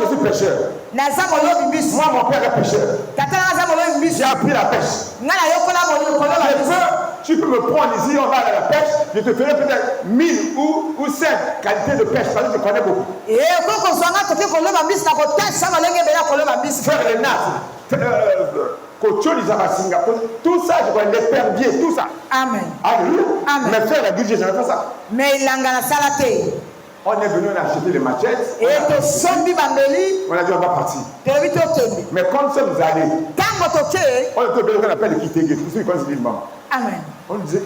je suis pêcheur. Moi, mon père est pêcheur. J'ai appris la pêche. Tu peux me prendre ici, on va à la pêche, je te ferai peut-être 1000 ou 5 qualités de pêche, parce que je connais beaucoup. Faire les nattes, tout ça, je connais les perbiers, tout ça. Amen. Alléluia. Amen. Mais faire la budget, je n'ai pas ça. Mais il a salate. On est venu, on a acheté les machettes. On a dit on va partir. Mais quand nous sommes allés, on était obligé qu'on appelle le Kitege, tous ceux qui connaissent l'île Maman. Amen. On disait,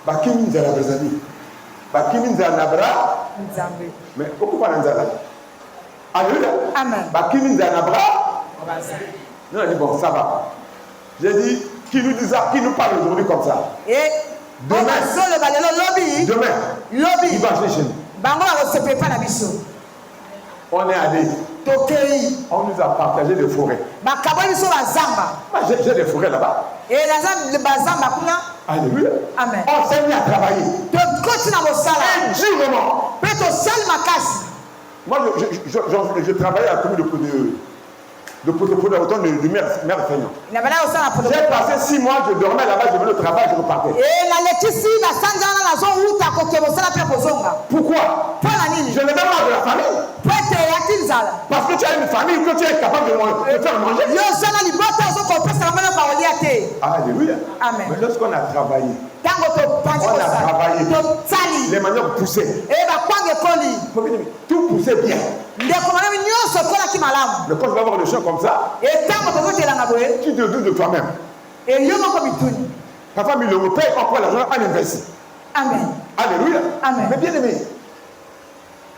Bakimi Nzala Brazali, Bakimi Nzala Nabra, mais pourquoi pas Nzala? Alléluia. Amen. Bakimi Nzala Nabra. Nous on a dit bon, ça va. J'ai dit, qui nous dit ça, qui nous parle aujourd'hui comme ça? Et demain, il va acheter chez nous. On est allé. On nous a partagé des forêts. J'ai des forêts là-bas. Alléluia. Amen. On s'est mis à travailler. Injurement. Moi, je travaillais à la commune de Potopo, de Mère Feignant. J'ai passé 6 mois, je dormais là-bas, je venais au travail, je repartais. Pourquoi? Je n'ai même pas de la famille. Parce que tu as une famille que tu es capable de faire manger. Alléluia. Amen. Mais lorsqu'on a travaillé, les maniocs poussaient. Tout poussait bien. Mais quand tu vas voir des gens comme ça, tu te doutes de toi-même. Parfois, mais le repère, on prend l'argent, on investit. Amen. Alléluia. Amen. Mais bien aimé,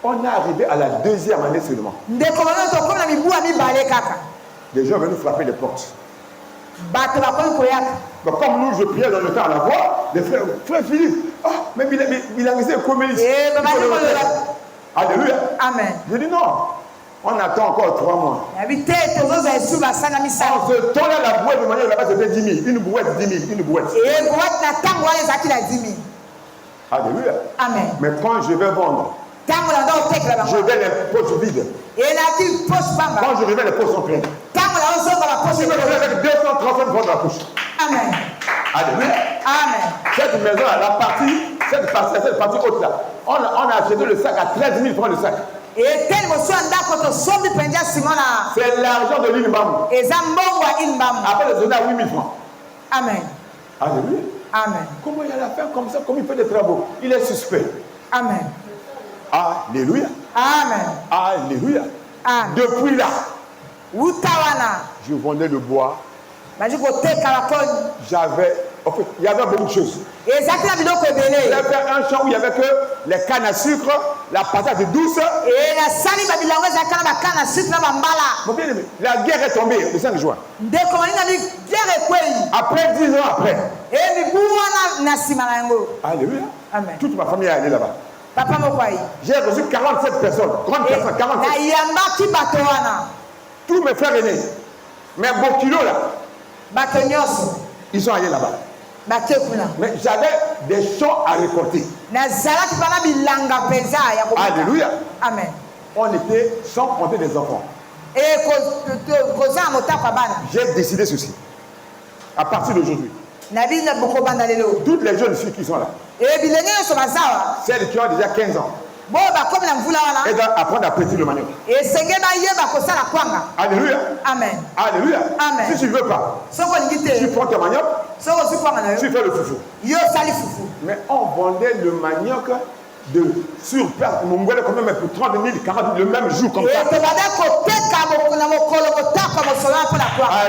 on est arrivé à la 2e année seulement. Des gens venaient nous frapper les portes. Donc, comme nous, je priais dans le temps à la voix, les frères Philippe, mais il a resté comme il. Alléluia. Amen. Je dis non. On attend encore 3 mois. On se tournait la bouette de manière là-bas, c'était 10 000. Une bouette, 10 000. Une bouette. Alléluia. Amen. Mais quand je vais vendre, je vais les poches vides. Quand je reviens, les poches sont pleines. Je me reviens avec 230 francs dans la poche. Amen. Alléluia. Amen. Cette maison, cette partie haute là, on a acheté le sac à 13 000 francs le sac. C'est l'argent de l'île Mbamou. Après les donner à 8 000 francs. Amen. Alléluia. Amen. Comment il a la faire comme ça? Comment il fait des travaux? Il est suspect. Amen. Alléluia. Amen. Alléluia. Amen. Depuis là, je vendais le bois. Il y avait beaucoup de choses. Il y avait un champ où il n'y avait que les cannes à sucre, la patate douce. La guerre est tombée le 5 juin. Après 10 ans après. Alléluia. Amen. Toute ma famille est allée là-bas. J'ai reçu 47 personnes. 30 personnes, 47. Tous mes frères aînés. Mais bon kilo là. Ils sont allés là-bas. Mais j'avais des champs à récolter. Alléluia. Amen. On était sans compter des enfants. J'ai décidé ceci. À partir d'aujourd'hui, toutes les jeunes filles qui sont là, celles qui ont déjà 15 ans, elles doivent apprendre à pétrir le manioc. Alléluia. Amen. Alléluia. Amen. Si tu ne veux pas, tu prends ton manioc, tu fais le foufou. Mais on vendait le manioc sur place. Mon gars, quand même, pour 30 000, 40 000 le même jour comme ça.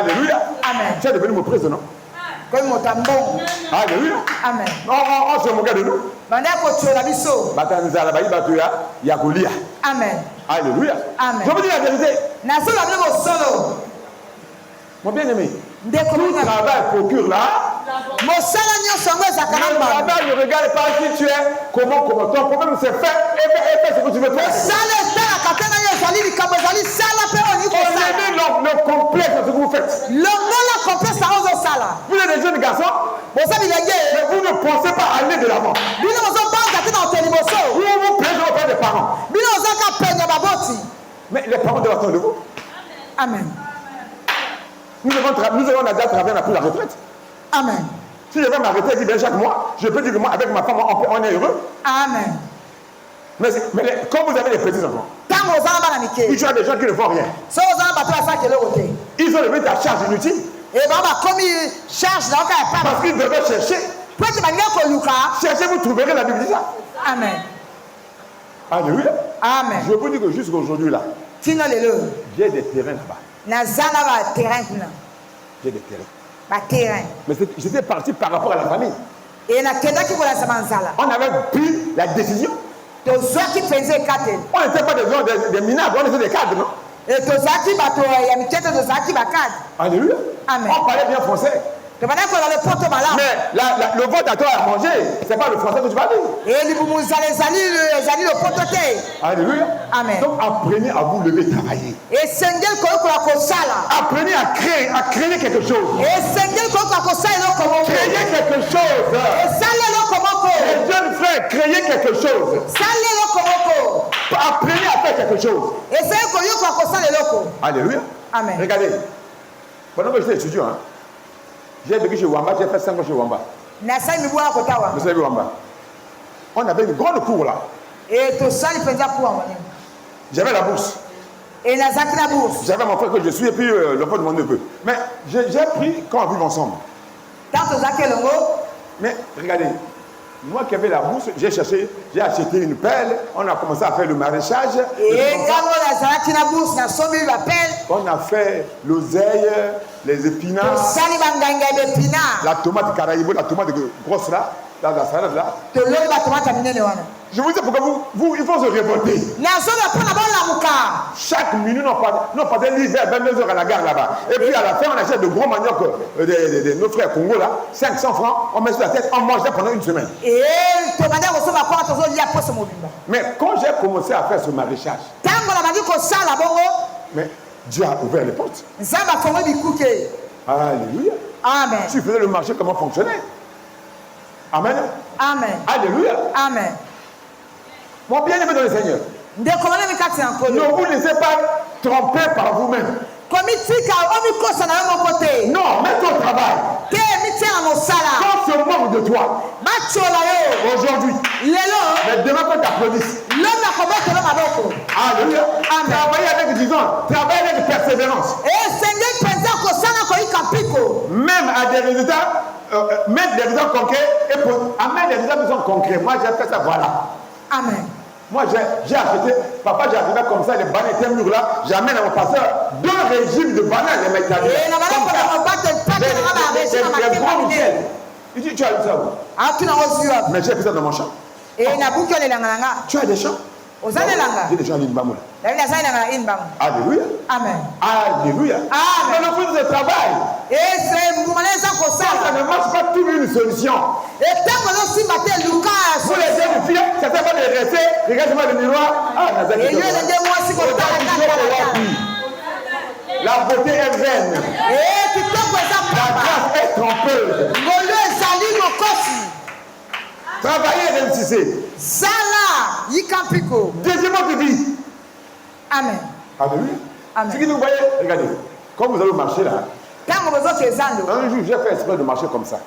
Alléluia. Amen. Tu es devenu mon président. Alléluia. Amen. On se moquait de nous. Amen. Alléluia. Amen. Je vous dis la vérité. Mon bien-aimé, tout travail procure là. Le travail ne regarde pas qui tu es, comment ton problème c'est fait et fais ce que tu veux faire. On est le complexe de ce que vous faites. Vous êtes des jeunes garçons, mais vous ne pensez pas aller de l'avant. Vous vous plaisez auprès des parents. Mais les parents doivent attendre de vous. Amen. Nous avons déjà travaillé, on a pris la retraite. Amen. Si je vais m'arrêter et dire chaque mois, je peux dire que moi, avec ma femme, on est heureux. Amen. Mais quand vous avez des petits enfants, puis tu as des gens qui ne font rien, ils ont levé ta charge inutile. Parce qu'ils devaient chercher. Cherchez, vous trouverez la Bible dit ça. Amen. Alléluia. Amen. Je vous dis que jusqu'à aujourd'hui là, j'ai des terrains là-bas. J'ai des terrains. Mais j'étais parti par rapport à la famille. On avait pris la décision. On n'était pas des minables, on était des cadres, non? Alléluia. Amen. On parlait bien français. Mais le vote à toi à manger, c'est pas le français que tu vas dire. Alléluia. Amen. Donc apprenez à vous lever, travailler. Apprenez à créer quelque chose. Créer quelque chose. Les jeunes frères, créez quelque chose. Apprenez à faire quelque chose. Alléluia. Amen. Regardez. Pendant que j'étais étudiant, hein, j'ai vécu chez Wamba, j'ai fait 5 ans chez Wamba. Vous savez Wamba. On avait une grande cour là. J'avais la bourse. J'avais mon frère que je suis et puis le pote de mon neveu. Mais j'ai pris quand on vit ensemble. Mais regardez, moi qui avais la bourse, j'ai acheté une pelle, on a commencé à faire le maraîchage. On a fait l'oseille, les épinards, la tomate caraïbo, la tomate grosse là, la salade là. Je vous dis pourquoi vous, il faut se révolter. Chaque minute, nous passons l'hiver, 22h à la gare là-bas. Et puis à la fin, on achète de gros manioc de nos frères Congo là, 500 francs, on met sur la tête, on mange ça pendant une semaine. Mais quand j'ai commencé à faire ce maraîchage, mais Dieu a ouvert les portes. Alléluia. Amen. Tu faisais le marché, comment fonctionnait. Amen. Amen. Alléluia. Amen. Mon bien-aimé dans le Seigneur, ne vous laissez pas tromper par vous-même. Non, mets ton travail. Quand on se moque de toi, aujourd'hui, mais demain qu'on t'applaudisse. Alléluia. Travaillez avec disons, travaillez avec persévérance. Même à des résultats, mettre des résultats concrets et amener des résultats qui sont concrets. Moi, j'ai fait ça, voilà. Amen. Moi, j'ai acheté, papa, j'ai arrivé comme ça, les bananes étaient mûres là, j'amène à mon pasteur 2 régimes de bananes, les mecs. Des gros Michel. Il dit, tu as eu ça où? Mais j'ai fait ça dans mon champ. Tu as des champs? J'ai des champs à l'Inbamou. Alléluia. Amen. Alléluia. Amen. Mais le fruit de travail. Ça ne marche pas, trouver une solution. Vous les jeunes filles, ça ne sert pas de rester, regardez-moi le miroir. Ah, la beauté est vaine. La grâce est trompeuse. Travaillez et réussissez. Deuxièmement, tu dis. Amen. Alléluia. Amen. Ce que vous voyez, regardez, quand vous allez au marché là, un jour j'ai fait exprès de marcher comme ça.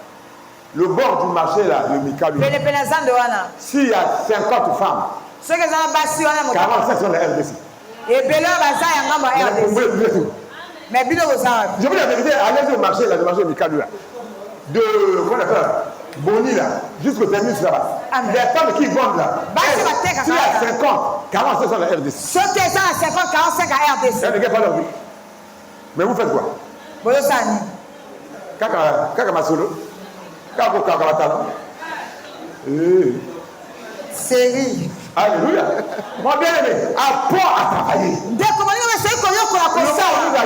Le bord du marché là, le Mikado, s'il y a 50 femmes, 45 sont la RDC. Je vous dis la vérité, allez au marché là, le marché Mikado là, de, comment on appelle, Boni là, jusqu'au terminus là-bas. Les femmes qui vendent là, s'il y a 50, 45 sont la RDC. Il y a des gars pas leur vie. Mais vous faites quoi? Bolosani. Kaka masolo. Kaka batalo. Série. Alléluia. Mon bien-aimé, apprends à travailler. Dès que vous nous a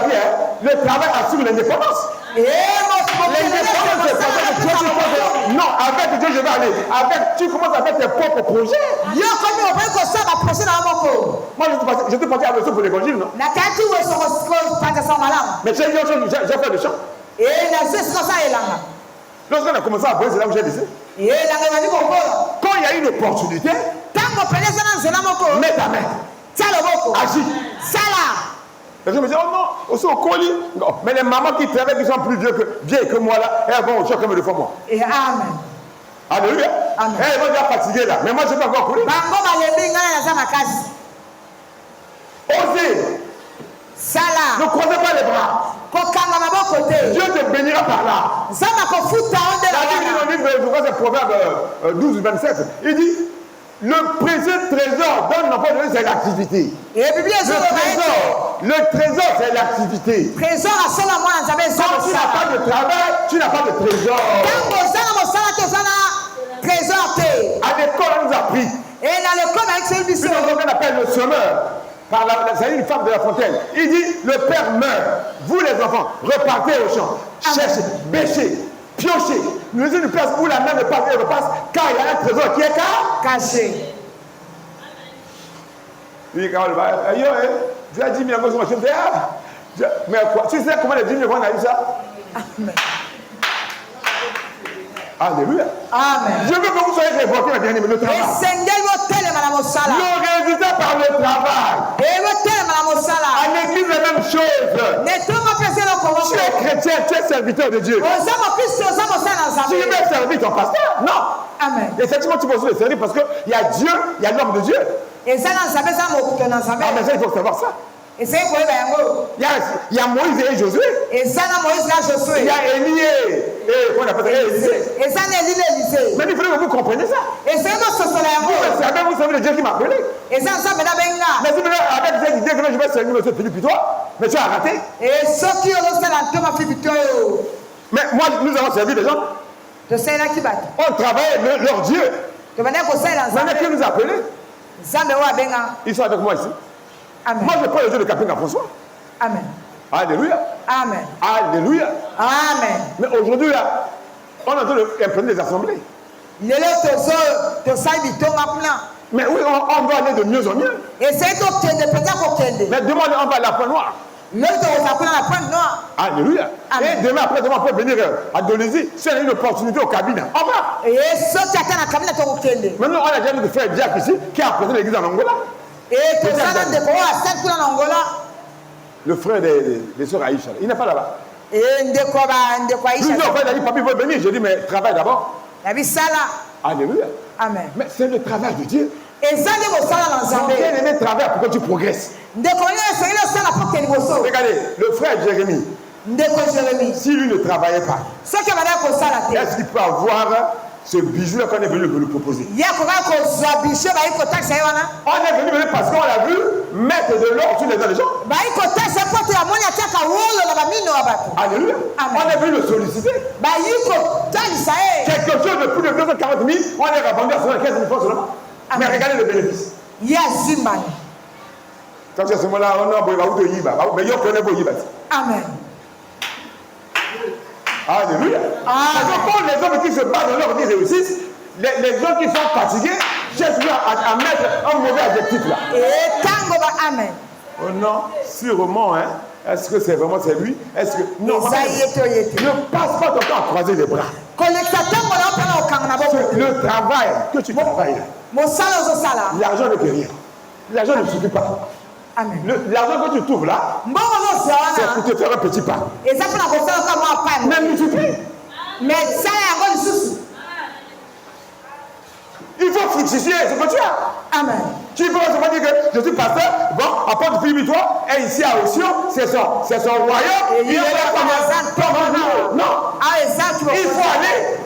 dit, le travail assure l'indépendance. L'indépendance, c'est Dieu, non, avec Dieu, je vais aller. Tu commences à faire tes propres projets. Moi, je te parti à la leçon pour l'évangile, non? Mais j'ai fait le chant. Lorsqu'on a commencé à voir, c'est là où j'ai laissé. Quand il y a une opportunité, mets ta main. Agis. Les gens me disent, oh non, aussi au colis. Non. Mais les mamans qui travaillent, qui sont plus vieilles que moi, là, elles vont au choc comme deux fois moi. Et amen. Alléluia. Amen. Elles vont déjà fatiguer là. Mais moi, je ne vais pas encore courir. Osez. Ne croisez pas les bras. Dieu te bénira par là. La Bible dit dans le livre, je crois que c'est Proverbe 12, 27. Il dit, le précieux trésor d'un enfant de Dieu, c'est l'activité. Le trésor, c'est l'activité. Quand tu n'as pas de travail, tu n'as pas de trésor. À l'école, on nous a appris. Puis on appelle le semeur. C'est une femme de La Fontaine. Il dit, le père meurt. Vous les enfants, repartez au champ. Cherchez, bêchez, piochez. Nous laissons une place où la main ne passe et repasse, car il y a un trésor qui est caché. Il dit, tu as 10 000 euros sur ma chaîne. Mais quoi? Tu sais comment les 10 000 euros on a eu ça? Amen. Alléluia. Amen. Je veux que vous soyez révoltés, ma bien-aimée, le travail. Le résultat par le travail. À l'église, la même chose. Tu es chrétien, tu es serviteur de Dieu. Tu veux servir ton pasteur? Non. Amen. Et effectivement, tu peux le servir parce qu'il y a Dieu, il y a l'homme de Dieu. Ah, mais ça, il faut savoir ça. Il y a Moïse et Josué. Il y a Élie et comment on appelle ça? Élisée. Mais il faut que vous compreniez ça. Vous savez le Dieu qui m'a appelé. Mais si maintenant, avec cette idée que je vais servir M. Philippe puis toi, mais tu as raté. Mais moi, nous avons servi des gens. On travaille leur Dieu. Maintenant qui nous a appelés. Ils sont avec moi ici. Amen. Moi, je parle le Dieu de Capitaine François. Amen. Alléluia. Amen. Alléluia. Amen. Mais aujourd'hui, là, on est en train d'imprégner des assemblées. Mais oui, on va aller de mieux en mieux. Mais demain, on va à la Pointe Noire. Alléluia. Amen. Et demain, après, on peut venir à Dolisie. Si on a une opportunité au cabinet, on va. Maintenant, on a déjà notre frère Jack ici qui a apporté l'église en Angola. Le frère des sœurs Aïcha, il n'est pas là-bas. Plusieurs fois, il a dit, papi, il faut venir. Je dis, mais travaille d'abord. Alléluia. Amen. Mais c'est le travail de Dieu. Ton bien-aimé travaille pour que tu progresses. Regardez, le frère Jérémie, si lui ne travaillait pas, est-ce qu'il peut avoir ce bijou qu'on est venu lui proposer? On est venu parce qu'on a vu mettre de l'or sur les dents des gens. Alléluia. On est venu le solliciter. Quelque chose de plus de 240 000, on est revendu à 75 000 francs seulement. Mais regardez le bénéfice. Quand c'est ce moment-là, on a besoin de Yiba. Mais il y a un peu de Yiba. Amen. Alléluia. Parce que quand les hommes qui se battent dans leur vie réussissent, les gens qui sont fatigués cherchent à mettre un mauvais adjectif là. Amen. Oh non, sûrement, hein. Est-ce que c'est vraiment c'est lui? Est-ce que non? Ne passe pas ton temps à croiser les bras. Le travail que tu travailles, l'argent ne peut rien. L'argent ne suffit pas. L'argent que tu trouves là, c'est pour te faire un petit pas. Mais multiplie. Il faut fructifier ce que tu as. Amen. Tu peux seulement dire que je suis pasteur, bon, apporte Philippe, toi, et ici à Ossio, c'est son royaume. Il est là comme nous. Non. Il faut aller.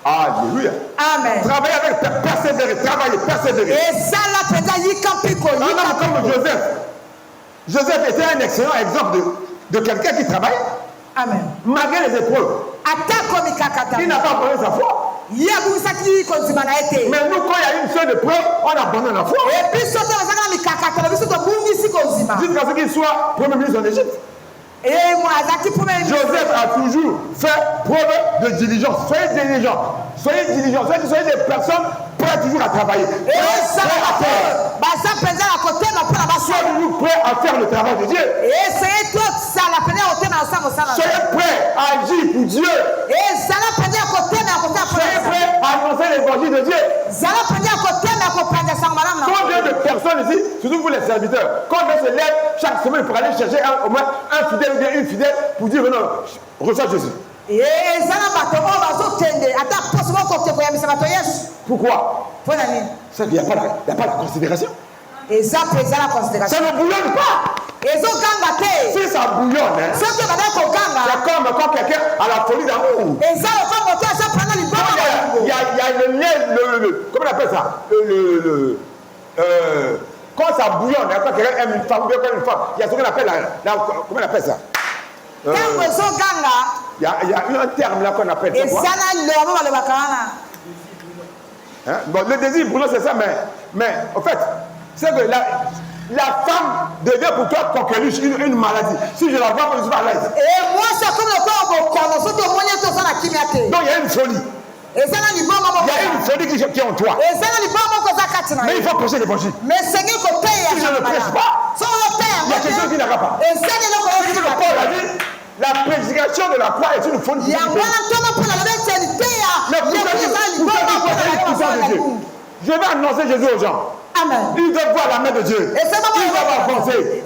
Alléluia. Amen. Travailler avec persévérer, travailler, persévérer. Et ça là, Un homme comme Joseph. Joseph était un excellent exemple de quelqu'un qui travaille. Amen. Malgré les épreuves. Il n'a pas abandonné sa foi. Mais nous, quand il y a une seule épreuve, on abandonne la foi. Jusqu'à ce qu'il soit premier ministre en Égypte. Joseph a toujours fait preuve de diligence. Soyez diligents. Soyez diligents. Soyez des personnes prêtes toujours à travailler. Soyez toujours prêts à faire le travail de Dieu. Soyez prêts à agir pour Dieu. Soyez prêts à annoncer l'évangile de Dieu. Combien de personnes ici, surtout vous les serviteurs, quand on se lève chaque semaine pour aller chercher au moins un fidèle ou bien une fidèle pour dire non, reçois Jésus. Pourquoi? C'est qu'il n'y a pas la considération. Ça ne bouillonne pas. Si ça bouillonne, c'est comme quand quelqu'un a la folie d'amour. Il y a le lait, comment on appelle ça? Quand ça bouillonne, quand quelqu'un aime une femme ou bien une femme, il y a ce qu'on appelle comment on appelle ça? Il y a un terme là qu'on appelle ça. Hein? Bon, le désir brûlant, c'est ça, mais en fait, c'est que la femme devient pour toi coqueluche, une maladie. Si je la vois, je suis à l'aise. Donc il y a une folie. Il y a une folie qui est en toi. Mais il faut prêcher l'évangile. Si je ne prêche pas, il y a quelque chose qui n'ira pas. Paul a dit, la prédication de la croix est une folie. Je vais annoncer Jésus aux gens. Amen. Ils doivent voir la main de Dieu. Ils doivent avancer.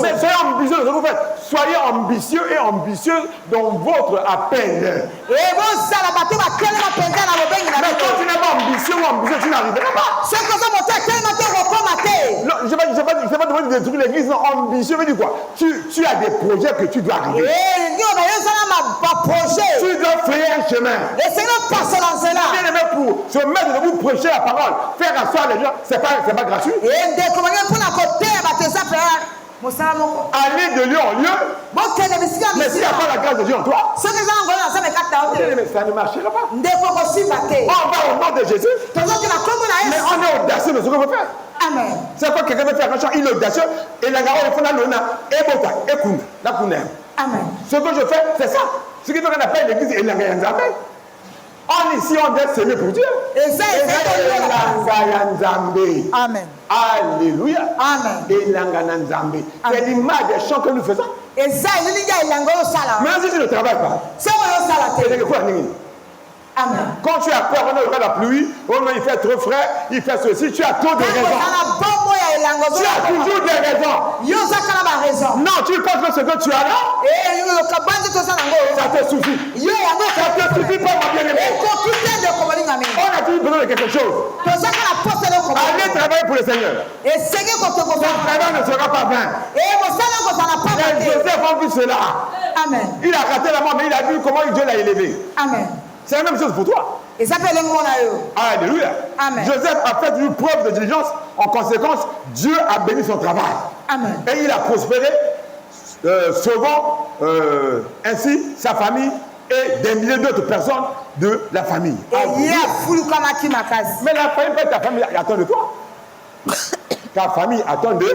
Mais soyez ambitieux de ce que vous faites. Soyez ambitieux et ambitieux dans votre appel. Mais quand tu n'es pas ambitieux ou ambitieux, tu n'arriveras pas. Non, je ne vais pas demander de détruire l'église. Non, ambitieux veut dire quoi? Tu as des projets que tu dois arriver. Tu dois frayer un chemin. Bien aimé, pour se mettre debout, prêcher la parole, faire asseoir les gens, c'est pas gratuit. Aller de lieu en lieu. Mais s'il n'y a pas la grâce de Dieu en toi, ça ne marchera pas. On va au nom de Jésus. Mais on est audacieux de ce qu'on veut faire. Amen. C'est quand quelqu'un veut faire un chant, il est audacieux. Et la garde, il faut la lona. Et bota. Et kunda. La kunda. Amen. Ce que je fais, c'est ça. Ce qui fait qu'on appelle l'église Elanga Nzambe. On ici, on doit s'aimer pour Dieu. Amen. Alléluia. Amen. Elanga Nzambe. C'est l'image des chants que nous faisons. Mais si tu ne travailles pas, c'est quoi? Amen. Quand tu as peur, on aura la pluie, il fait trop frais, il fait ceci, tu as trop de raisons. Tu as toujours des raisons. Non, tu penses que ce que tu as là, ça te suffit. Ça te suffit pas, ma bien-aimée. On a toujours besoin de quelque chose. Allez travailler pour le Seigneur. Ton travail ne sera pas vain. Mais Joseph a vu cela. Amen. Il a raté la mort, mais il a vu comment Dieu l'a élevé. Amen. C'est la même chose pour toi. Alléluia. Amen. Joseph a fait une preuve de diligence. En conséquence, Dieu a béni son travail. Amen. Et il a prospéré, sauvant ainsi sa famille et des milliers d'autres personnes de la famille. Mais la famille, ta famille attend de toi. Ta famille attend de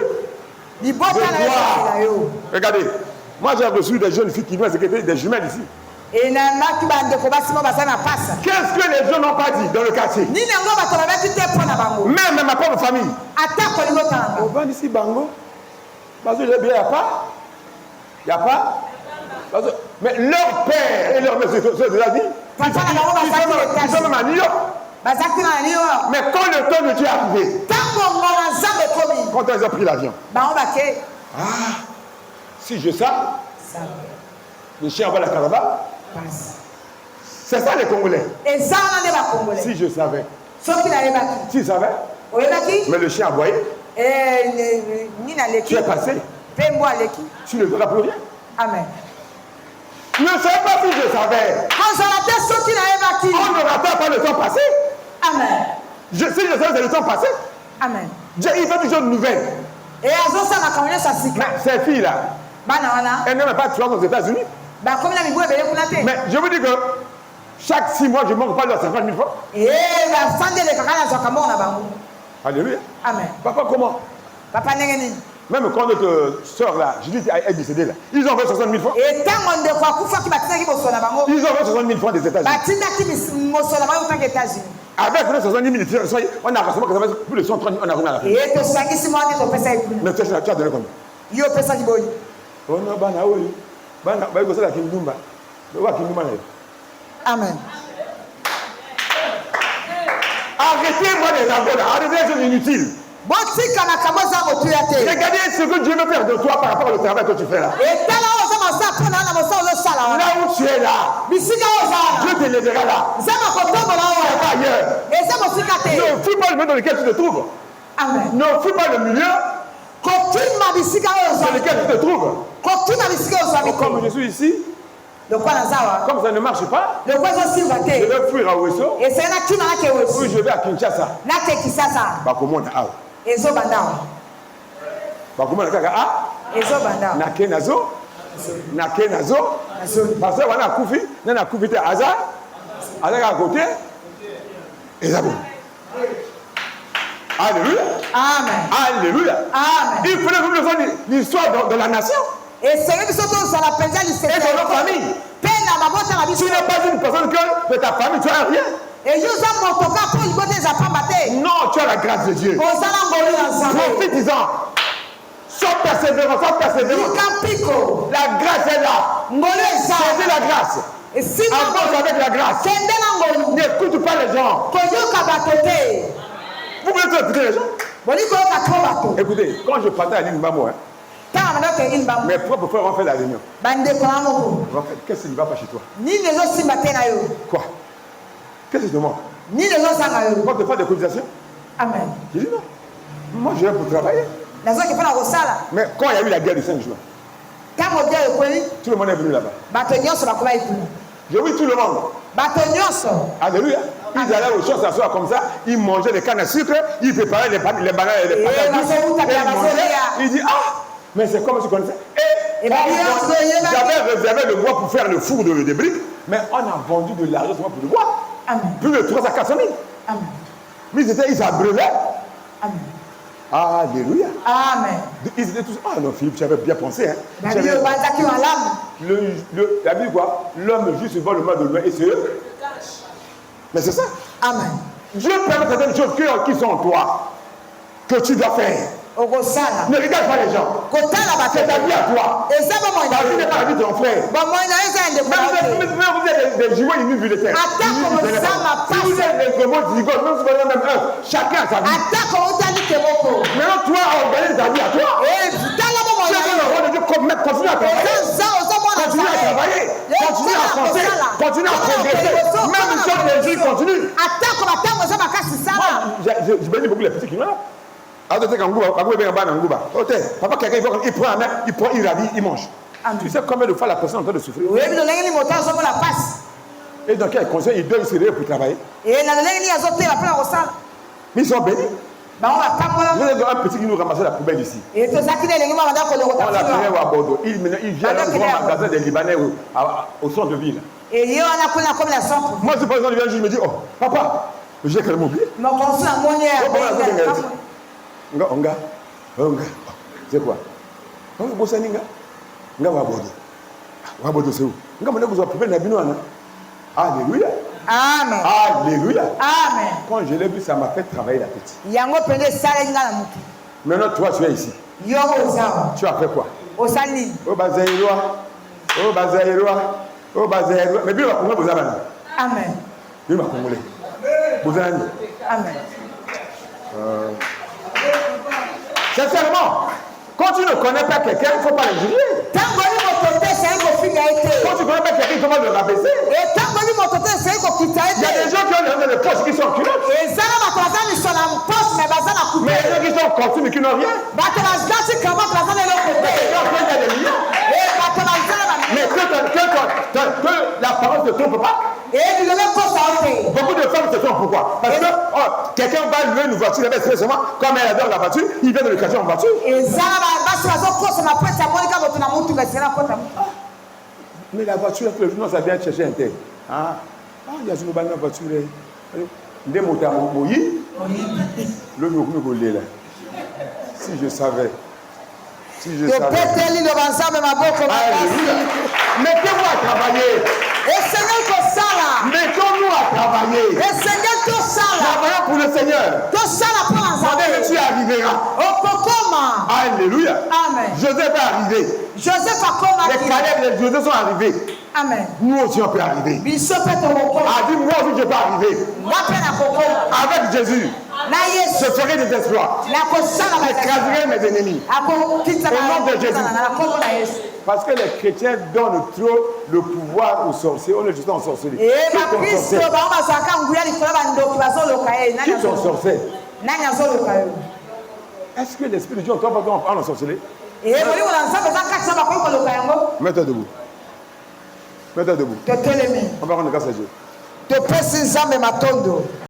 toi. Regardez, moi j'ai reçu des jeunes filles qui viennent secréter des jumelles ici. Qu'est-ce que les gens n'ont pas dit dans le quartier? Même ma propre famille. On va ici, Bango. Parce que il n'y a pas. Il n'y a pas. Mais leur père et leur mère, c'est déjà dit. Ils sont même à New York. Mais quand le temps de Dieu est arrivé, quand ils ont pris l'avion, si je sais, le chien va la caravane. C'est ça les Congolais. Si je savais. Tu savais. Mais le chien a aboyé. Tu es passé. Tu ne verras plus rien. Amen. Je ne sais pas si je savais. On ne rattrape pas le temps passé. Amen. Si je sais c'est le temps passé. Amen. Dieu, il fait toujours de nouvelles. Et Mais ces filles-là, elles n'aiment pas de aux États-Unis. Mais je vous dis que chaque 6 mois, je ne manque pas de 50 000 francs. Alléluia. Amen. Papa, comment? Papa, même quand notre soeur là, je dis elle est décédée là, ils ont fait 60 000 francs. Ils ont fait 60 000 francs des États-Unis. Avec les 70 000, on a rassemblé plus de 130 000, on a remis à la fin. Mais tu as donné combien? Amen. Arrêtez-moi les envois, arrêtez les choses inutiles. Regardez ce que Dieu veut faire de toi par rapport au travail que tu fais là. Là où tu es là, Dieu te lèvera là. Pas ailleurs. Ne fuis pas le milieu dans lequel tu te trouves. Amen. Ne fuis pas le milieu dans lequel tu te trouves. Comme je suis ici, comme ça ne marche pas, je vais fuir à Ouesso. Puis je vais à Kinshasa. Comment on a Nake nazo. Parce que on a Koufi, on a Koufi à Aza à côté. Et ça bon. Alléluia. Amen. Alléluia. Amen. Il faut que vous l'histoire de la nation. Et c'est et de notre famille. Tu n'es pas une personne que de ta famille, tu n'as rien. Non, tu as la grâce de Dieu. Profite-en. Sois persévérant, La grâce est là. C'est la grâce. Avance avec la grâce. N'écoute pas les gens. Vous voulez écouter les gens? Écoutez, quand je partais à l'Inbamo, mes propres frères ont fait la réunion. Qu'est-ce qui ne va pas chez toi? Quoi? Qu'est-ce que tu demandes? Quand tu fais des cotisations? Amen. J'ai dit non. Moi, je viens pour travailler. Mais quand il y a eu la guerre du 5 juin, tout le monde est venu là-bas. J'ai vu tout le monde. Alléluia. Ils allaient aux choses s'asseoir comme ça, ils mangeaient des cannes à sucre, ils préparaient les bananes et les patates. Ils disent ah, mais c'est comme tu connaissais. J'avais réservé le bois pour faire le four de briques, mais on a vendu de l'argent pour le bois. Plus de 300 à 400 000. Mais ils abreuvaient. Alléluia. Amen. Ils étaient tous. Ah non, Philippe, tu avais bien pensé. Hein? La Bible quoi? L'homme juste voit le mal de loin et c'est eux. Mais c'est ça. Amen. Dieu permet certaines choses qui sont en toi, que tu dois faire. Ne regarde pas les gens. C'est ta vie à toi. Ta vie n'est pas la vie de ton frère. Même vous êtes des jouets inutiles. Si vous êtes des gros zigotes, même si vous êtes même un, chacun a sa vie. Maintenant, toi, organise ta vie à toi. Tu as le rôle de Dieu, continue à travailler. Continue à travailler. Continue à penser. Continue à progresser. Même si les gens continuent. Je bénis beaucoup les petits qui sont là. Papa, quelqu'un il prend la main, il ravit, il mange. Tu sais combien de fois la personne est en train de souffrir? Et dans quel conseil il donne ses rêves pour travailler? Mais ils sont bénis. Nous avons un petit qui nous ramassait la poubelle ici. On l'a pris à Bordeaux. Il vient dans le grand magasin des Libanais au centre de ville. Moi, ce président vient, je me dis, oh, papa, j'ai quand même oublié. Onga, c'est quoi? Onga Bosaninga, Nga Wabodo. Wabodo c'est où? Nga Moné vous a pouvez n'abîmer. Alléluia. Amen. Alléluia. Amen. Quand je l'ai vu, ça m'a fait travailler la tête. Maintenant, toi, tu es ici. Tu as fait quoi? Oh Bazaïroa. Mais bien, on va vous amener. Amen. Bien, on va vous vous amener. Amen. Sincèrement, quand tu ne connais pas quelqu'un, il ne faut pas le juger. Quand tu ne connais pas quelqu'un, il faut pas le rabaisser. Il y a des gens qui ont des poches qui sont en culotte. Mais il y a des gens qui sont en costume et qui n'ont rien. Mais que la parole ne se trompe pas. Beaucoup de femmes se trompent. Pourquoi? Parce que quelqu'un va louer une voiture, comme elle adore la voiture, il vient de l'occasion en voiture. Mais la voiture, le jour, ça vient chercher un tel. Il y a une bonne voiture. Des motards au boyi. Le mieux là. Si je savais. Si je savais. Mettez-vous à travailler. Mettons-nous à travailler. Travaillons pour le Seigneur. Je suis arrivé là. Alléluia. Amen. Joseph est arrivé. Les Caleb, les Joseph sont arrivés. Amen. Nous aussi on peut arriver. A dit moi aussi je peux arriver. Avec Jésus. Je ferai des exploits. J'écraserai mes ennemis. Au nom de Jésus. Parce que les chrétiens donnent trop le pouvoir aux sorciers. On est juste en sorcellerie. Qui sont sorciers? Est-ce que l'Esprit de Dieu entend pas en sorcellerie? Mets-toi debout. Mets-toi debout. On va rendre grâce à Dieu.